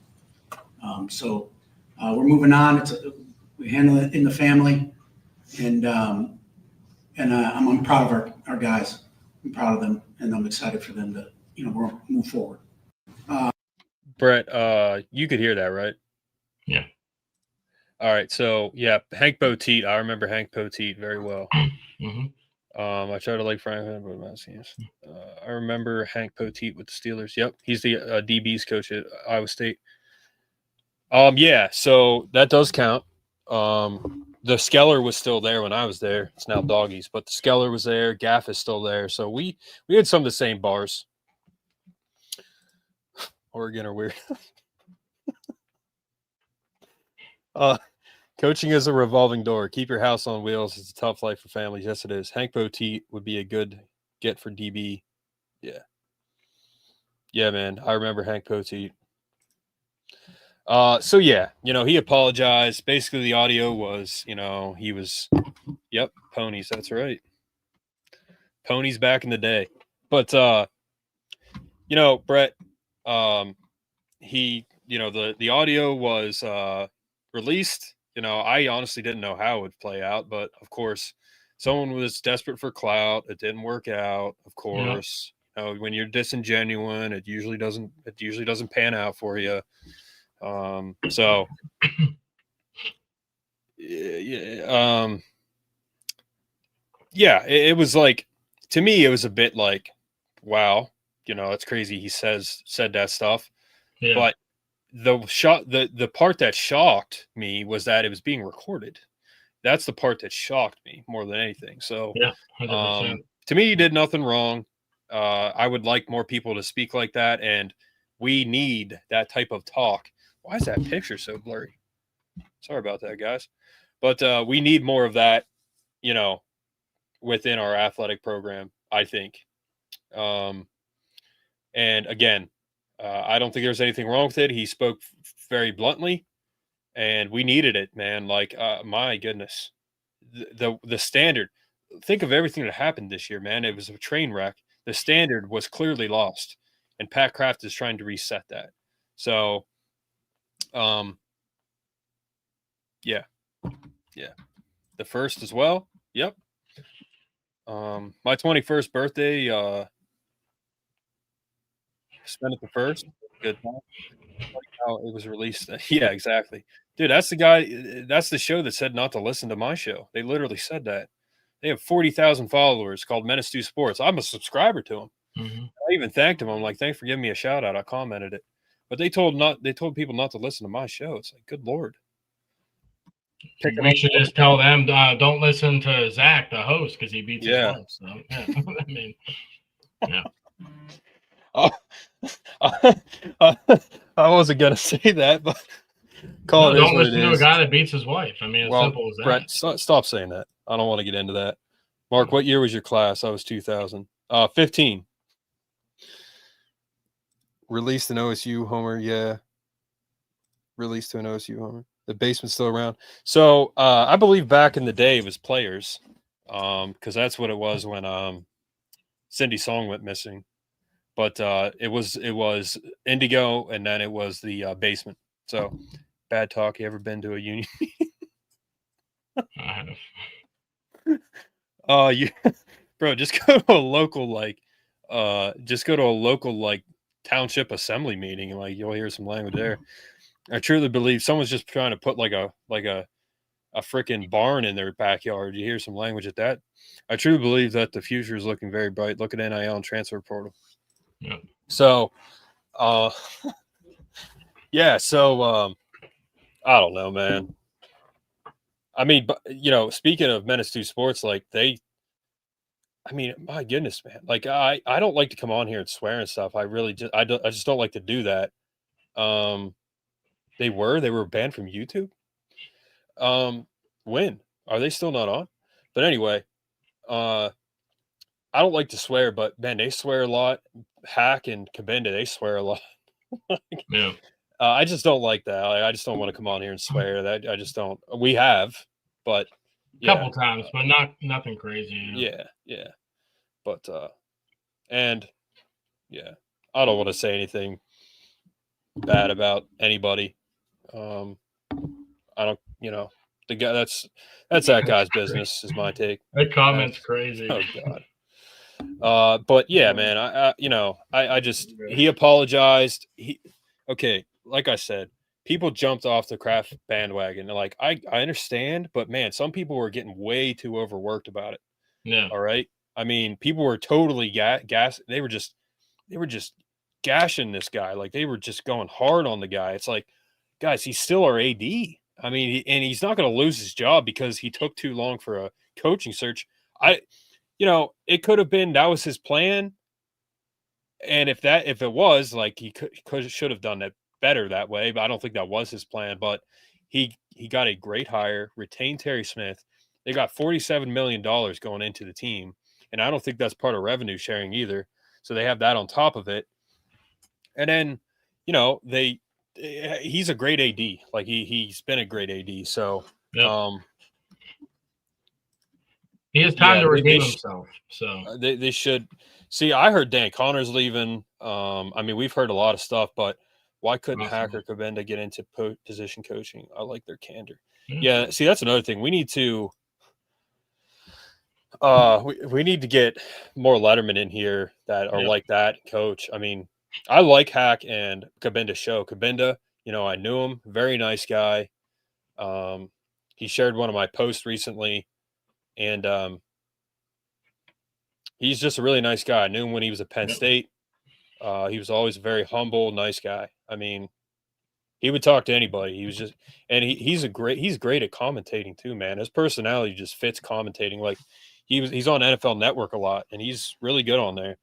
So we're moving on. We handle it in the family, and I'm proud of our guys. I'm proud of them, and I'm excited for them to move forward. Brett, you could hear that, right? Yeah. All right. So, yeah, Hank Poteet. I remember Hank Poteet very well. Mm-hmm. I tried to like Franklin, but I remember Hank Poteet with the Steelers. Yep. He's the DB's coach at Iowa State. Yeah, so that does count. The Skeller was still there when I was there. It's now Doggies, but the Skeller was there. Gaff is still there. So we had some of the same bars. Oregon are weird. Coaching is a revolving door. Keep your house on wheels. It's a tough life for families. Yes, it is. Hank Poteet would be a good get for DB. Yeah. Yeah, man. I remember Hank Poteet. So yeah, he apologized. Basically the audio was, he was, yep, ponies. That's right. Ponies back in the day. But, Brett, the audio was, released. I honestly didn't know how it would play out, but of course someone was desperate for clout. It didn't work out. Of course, when you're disingenuous, it usually doesn't pan out for you. So it was like, to me, it was a bit like, wow, it's crazy. He said that stuff, but the part that shocked me was that it was being recorded. That's the part that shocked me more than anything. So, yeah, to me, he did nothing wrong. I would like more people to speak like that, and we need that type of talk. Why is that picture so blurry? Sorry about that, guys. But we need more of that, within our athletic program, I think. And again, I don't think there's anything wrong with it. He spoke very bluntly, and we needed it, man. Like, my goodness. The standard. Think of everything that happened this year, man. It was a train wreck. The standard was clearly lost, and Pat Kraft is trying to reset that. So, yeah. The first as well. Yep. My 21st birthday, spent it the first. Good time. How it was released. Yeah, exactly. Dude, that's the guy. That's the show that said not to listen to my show. They literally said that. They have 40,000 followers called Menace to Sports. I'm a subscriber to them. Mm-hmm. I even thanked them. I'm like, thanks for giving me a shout out. I commented it. But they told people not to listen to my show. It's like, good Lord. We should just tell them, don't listen to Zach, the host, because he beats his wife. So, yeah. I mean, yeah. I wasn't going to say that, but don't listen to a guy that beats his wife. I mean, as simple as that. Brett, stop saying that. I don't want to get into that. Mark, what year was your class? I was 2000. 15. Released an OSU homer, yeah. Released to an OSU homer. The basement's still around. So I believe back in the day it was players, because that's what it was when Cindy Song went missing. But it was Indigo, and then it was the basement. So bad talk. You ever been to a union? I have. You, bro, just go to a local township assembly meeting, and like you'll hear some language there. I truly believe someone's just trying to put like a freaking barn in their backyard. You hear some language at that. I truly believe that the future is looking very bright. Look at NIL and transfer portal. Yeah. So, yeah. So, I don't know, man. I mean, but speaking of Menace 2 Sports, like I mean, my goodness, man. Like I don't like to come on here and swear and stuff. I just don't like to do that. They were banned from YouTube. When are they still not on? But anyway, I don't like to swear, but man, they swear a lot. Hack and Kabinda, they swear a lot. Yeah. I just don't like that. I just don't want to come on here and swear. That I just don't. We have, but Couple times, but nothing crazy. Yeah. But and yeah, I don't want to say anything bad about anybody. I don't, the guy that's that guy's business is my take. That comment's crazy. Oh God. But yeah, man, I just, he apologized. Okay, like I said, people jumped off the Kraft bandwagon. And like, I understand, but man, some people were getting way too overworked about it. Yeah. All right. I mean, people were totally gas. They were just gashing this guy. Like they were just going hard on the guy. It's like, guys, he's still our AD. I mean, and he's not going to lose his job because he took too long for a coaching search. It could have been that was his plan. And if it was, like, he should have done that better that way, but I don't think that was his plan. But he got a great hire, retained Terry Smith. They got $47 million going into the team, and I don't think that's part of revenue sharing either. So they have that on top of it. And then, he's a great AD. Like he's been a great AD. So, yep. He has time to redeem himself. So they should see. I heard Dan Connor's leaving. I mean, we've heard a lot of stuff, but why couldn't Hack or Kabinda get into position coaching? I like their candor. Yeah. See, that's another thing. We need to. We need to get more Letterman in here that are like that coach. I mean, I like Hack and Kabinda's show. Kabinda, I knew him, very nice guy. He shared one of my posts recently, and he's just a really nice guy. I knew him when he was at Penn State. He was always a very humble, nice guy. I mean, he would talk to anybody. He was just, and he's great at commentating too, man. His personality just fits commentating. Like he's on NFL Network a lot, and he's really good on there.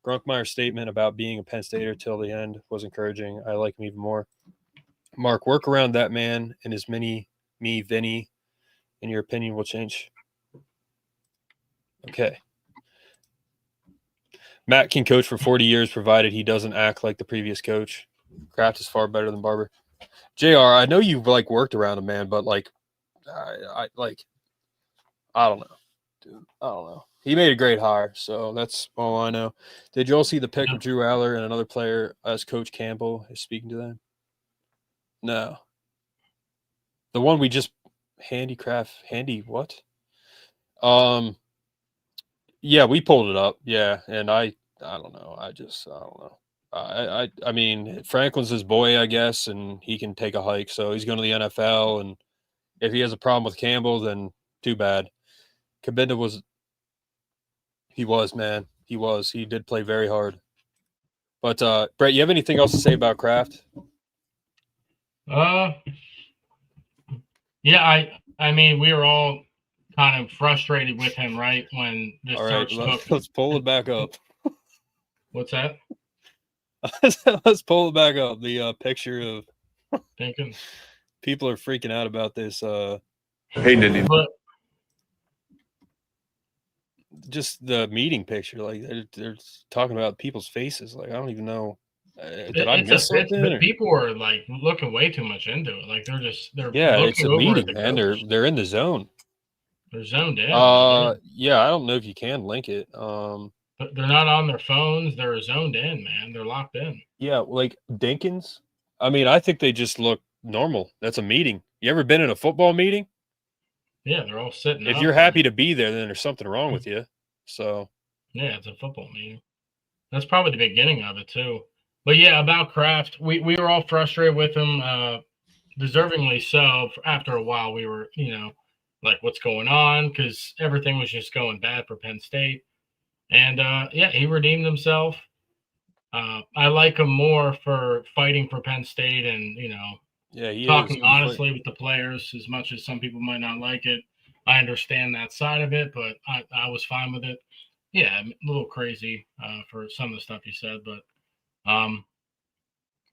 Grunkmeyer's statement about being a Penn Stater till the end was encouraging. I like him even more. Mark, work around that man and his Vinny, in your opinion, will change. Okay. Matt can coach for 40 years, provided he doesn't act like the previous coach. Kraft is far better than Barber. JR, I know you've worked around him, man, but I don't know. Dude, I don't know. He made a great hire, so that's all I know. Did you all see the pic of Drew Aller and another player as Coach Cambell is speaking to them? No. The one we just handy what? Yeah, we pulled it up. Yeah, and I don't know. I don't know. I mean, Franklin's his boy, I guess, and he can take a hike. So he's going to the NFL, and if he has a problem with Cambell, then too bad. Kabinda was. He did play very hard. But Brett, you have anything else to say about Kraft? Yeah, I mean, we were all kind of frustrated with him, right? When this search took. Let's pull it back up. What's that? Let's pull it back up. The picture of thinking people are freaking out about this. Hey, Nindy. Just the meeting picture, they're talking about people's faces. I don't even know. Did I It's miss something? but Or? people are like looking way too much into it. Like they're Yeah, it's looking a over meeting, at the man. coach. They're in the zone. They're zoned in. Man. Yeah, I don't know if you can link it. They're not on their phones. They're zoned in, man. They're locked in. Yeah, like Dinkins. I mean, I think they just look normal. That's a meeting. You ever been in a football meeting? Yeah, they're all sitting If up. you're happy to be there, then there's something wrong with you. So Yeah, it's a football meeting. That's probably the beginning of it too. But yeah, about Kraft, we were all frustrated with him, deservingly so. After a while, we were, like, what's going on? Because everything was just going bad for Penn State. And yeah, he redeemed himself. I like him more for fighting for Penn State and, yeah, he talking is. honestly with the players. As much as some people might not like it, I understand that side of it, but I was fine with it. Yeah, a little crazy for some of the stuff he said, but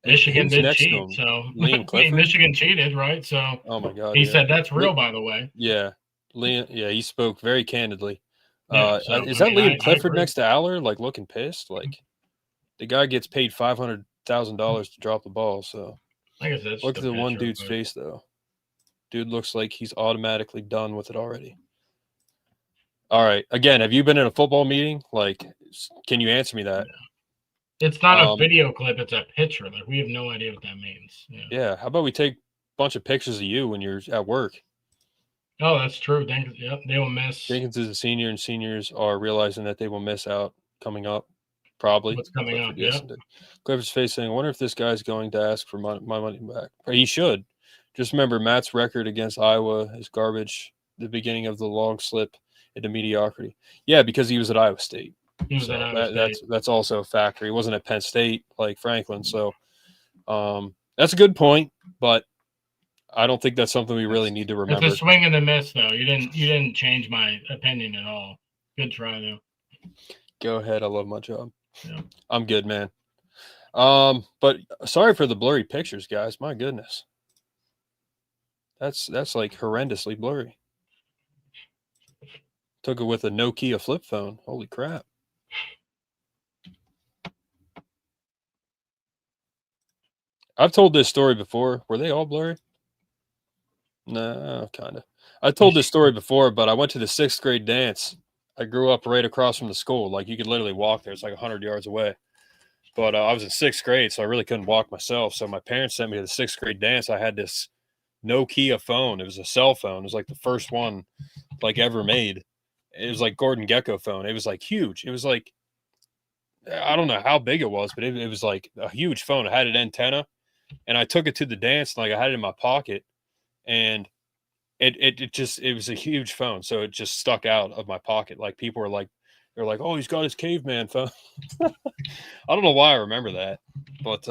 Michigan did cheat. So Liam Clifford? Michigan cheated, right? So Oh my God, he yeah. said that's real, by the way. Yeah, Liam. Yeah, he spoke very candidly. Yeah, Is that Liam I Clifford agree. next to Aller, like looking pissed? Like the guy gets paid $500,000 to drop the ball. So I guess that's look just at a the one picture, dude's but- face though. Dude looks like he's automatically done with it already. All right. Again, have you been in a football meeting? Like, can you answer me that? It's not a video clip; it's a picture. Like we have no idea what that means. Yeah. How about we take a bunch of pictures of you when you're at work? Oh, that's true. Yep, they will miss Jenkins is a senior, and seniors are realizing that they will miss out coming up. Probably. what's coming up. Yes, Yeah, Clifford's face saying, I wonder if this guy's going to ask for my money back. He should. Just remember, Matt's record against Iowa is garbage. The beginning of the long slip into mediocrity. Yeah, because he was at Iowa State. he was So at Iowa State. that's also a factor. He wasn't at Penn State like Franklin. So that's a good point, but I don't think that's something we really need to remember. It's a swing and a miss, though. You didn't change my opinion at all. Good try, though. Go ahead. I love my job. Yeah. I'm good, man. But sorry for the blurry pictures, guys. My goodness. That's like horrendously blurry. Took it with a Nokia flip phone. Holy crap. I've told this story before. Were they all blurry? No, kind of. I told this story before, but I went to the 6th grade dance. I grew up right across from the school. Like you could literally walk there. It's like 100 yards away. But I was in 6th grade, so I really couldn't walk myself. So my parents sent me to the 6th grade dance. I had this Nokia phone. It was a cell phone. It was like the first one like ever made. It was like Gordon Gekko phone. It was like huge. It was like, I don't know how big it was, but it was like a huge phone. It had an antenna, and I took it to the dance. Like I had it in my pocket, and it was a huge phone. So it just stuck out of my pocket. Like people were like, they're like, oh, he's got his caveman phone. I don't know why I remember that, but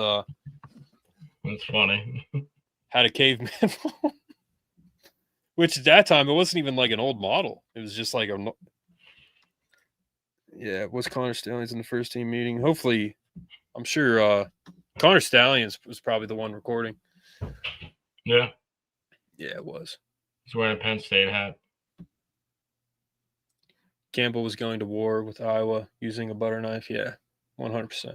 That's funny. had a caveman phone. Which at that time, it wasn't even like an old model. It was just like yeah, was Connor Stallions in the first team meeting? Hopefully, I'm sure Connor Stallions was probably the one recording. Yeah. Yeah, it was. He's wearing a Penn State hat. Cambell was going to war with Iowa using a butter knife. Yeah, 100%.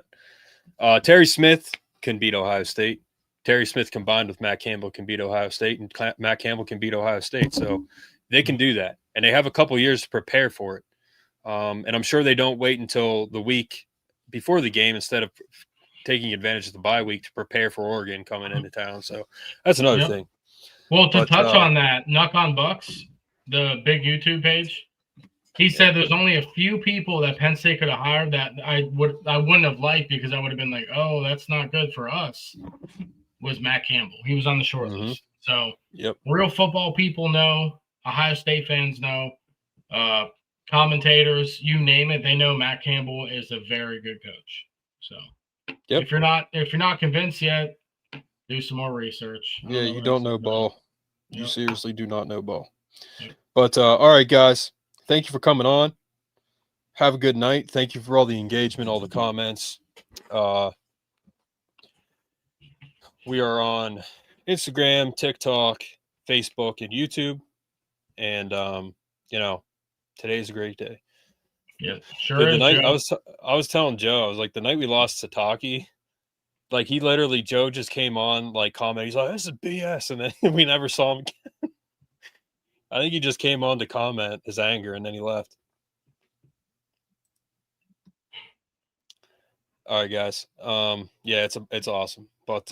Terry Smith can beat Ohio State. Terry Smith combined with Matt Campbell can beat Ohio State, and Matt Campbell can beat Ohio State. So they can do that. And they have a couple years to prepare for it. And I'm sure they don't wait until the week before the game instead of taking advantage of the bye week to prepare for Oregon coming into town. So that's another thing. Well, to touch on that, Knuck on Bucks, the big YouTube page, he said there's only a few people that Penn State could have hired that I wouldn't have liked because I would have been like, oh, that's not good for us. Was Matt Campbell. He was on the short list. So real football people know, Ohio State fans know, commentators, you name it, they know Matt Campbell is a very good coach. So if you're not convinced yet, do some more research. Yeah, you don't know ball. You seriously do not know ball. But all right, guys, thank you for coming on. Have a good night. Thank you for all the engagement, all the comments. We are on Instagram, TikTok, Facebook, and YouTube. And today's a great day. Yeah, sure. The night I was telling Joe, I was like, the night we lost Sataki, Like he literally, Joe just came on like comment. He's like, "This is BS," and then we never saw him again. I think he just came on to comment his anger, and then he left. All right, guys. Yeah, it's awesome. But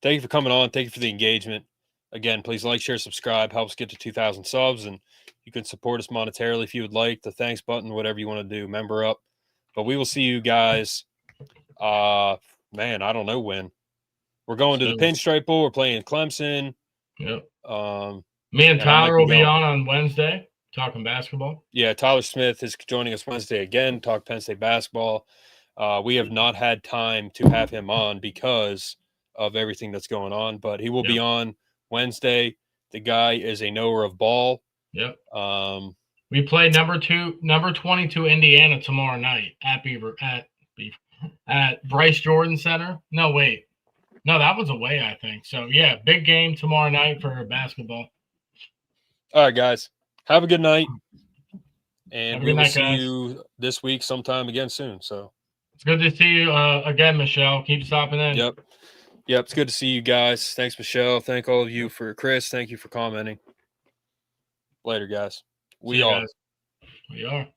thank you for coming on. Thank you for the engagement. Again, please like, share, subscribe. Helps get to 2,000 subs, and you can support us monetarily if you would like. The thanks button, whatever you want to do, member up. But we will see you guys. Man, I don't know when. We're going to the Pinstripe Bowl. We're playing Clemson. Yep. Me and Tyler will be on Wednesday talking basketball. Yeah, Tyler Smith is joining us Wednesday again, talk Penn State basketball. We have not had time to have him on because of everything that's going on, but he will be on Wednesday. The guy is a knower of ball. Yep. We play number 22 Indiana tomorrow night at Bryce Jordan Center. No, wait. No, that was away, I think. So, yeah, big game tomorrow night for basketball. All right, guys. Have a good night. And we will see guys. you this week sometime again soon. So it's good to see you again, Michelle. Keep stopping in. Yep. It's good to see you guys. Thanks, Michelle. Thank all of you Chris. Thank you for commenting. Later, guys. We are. We are.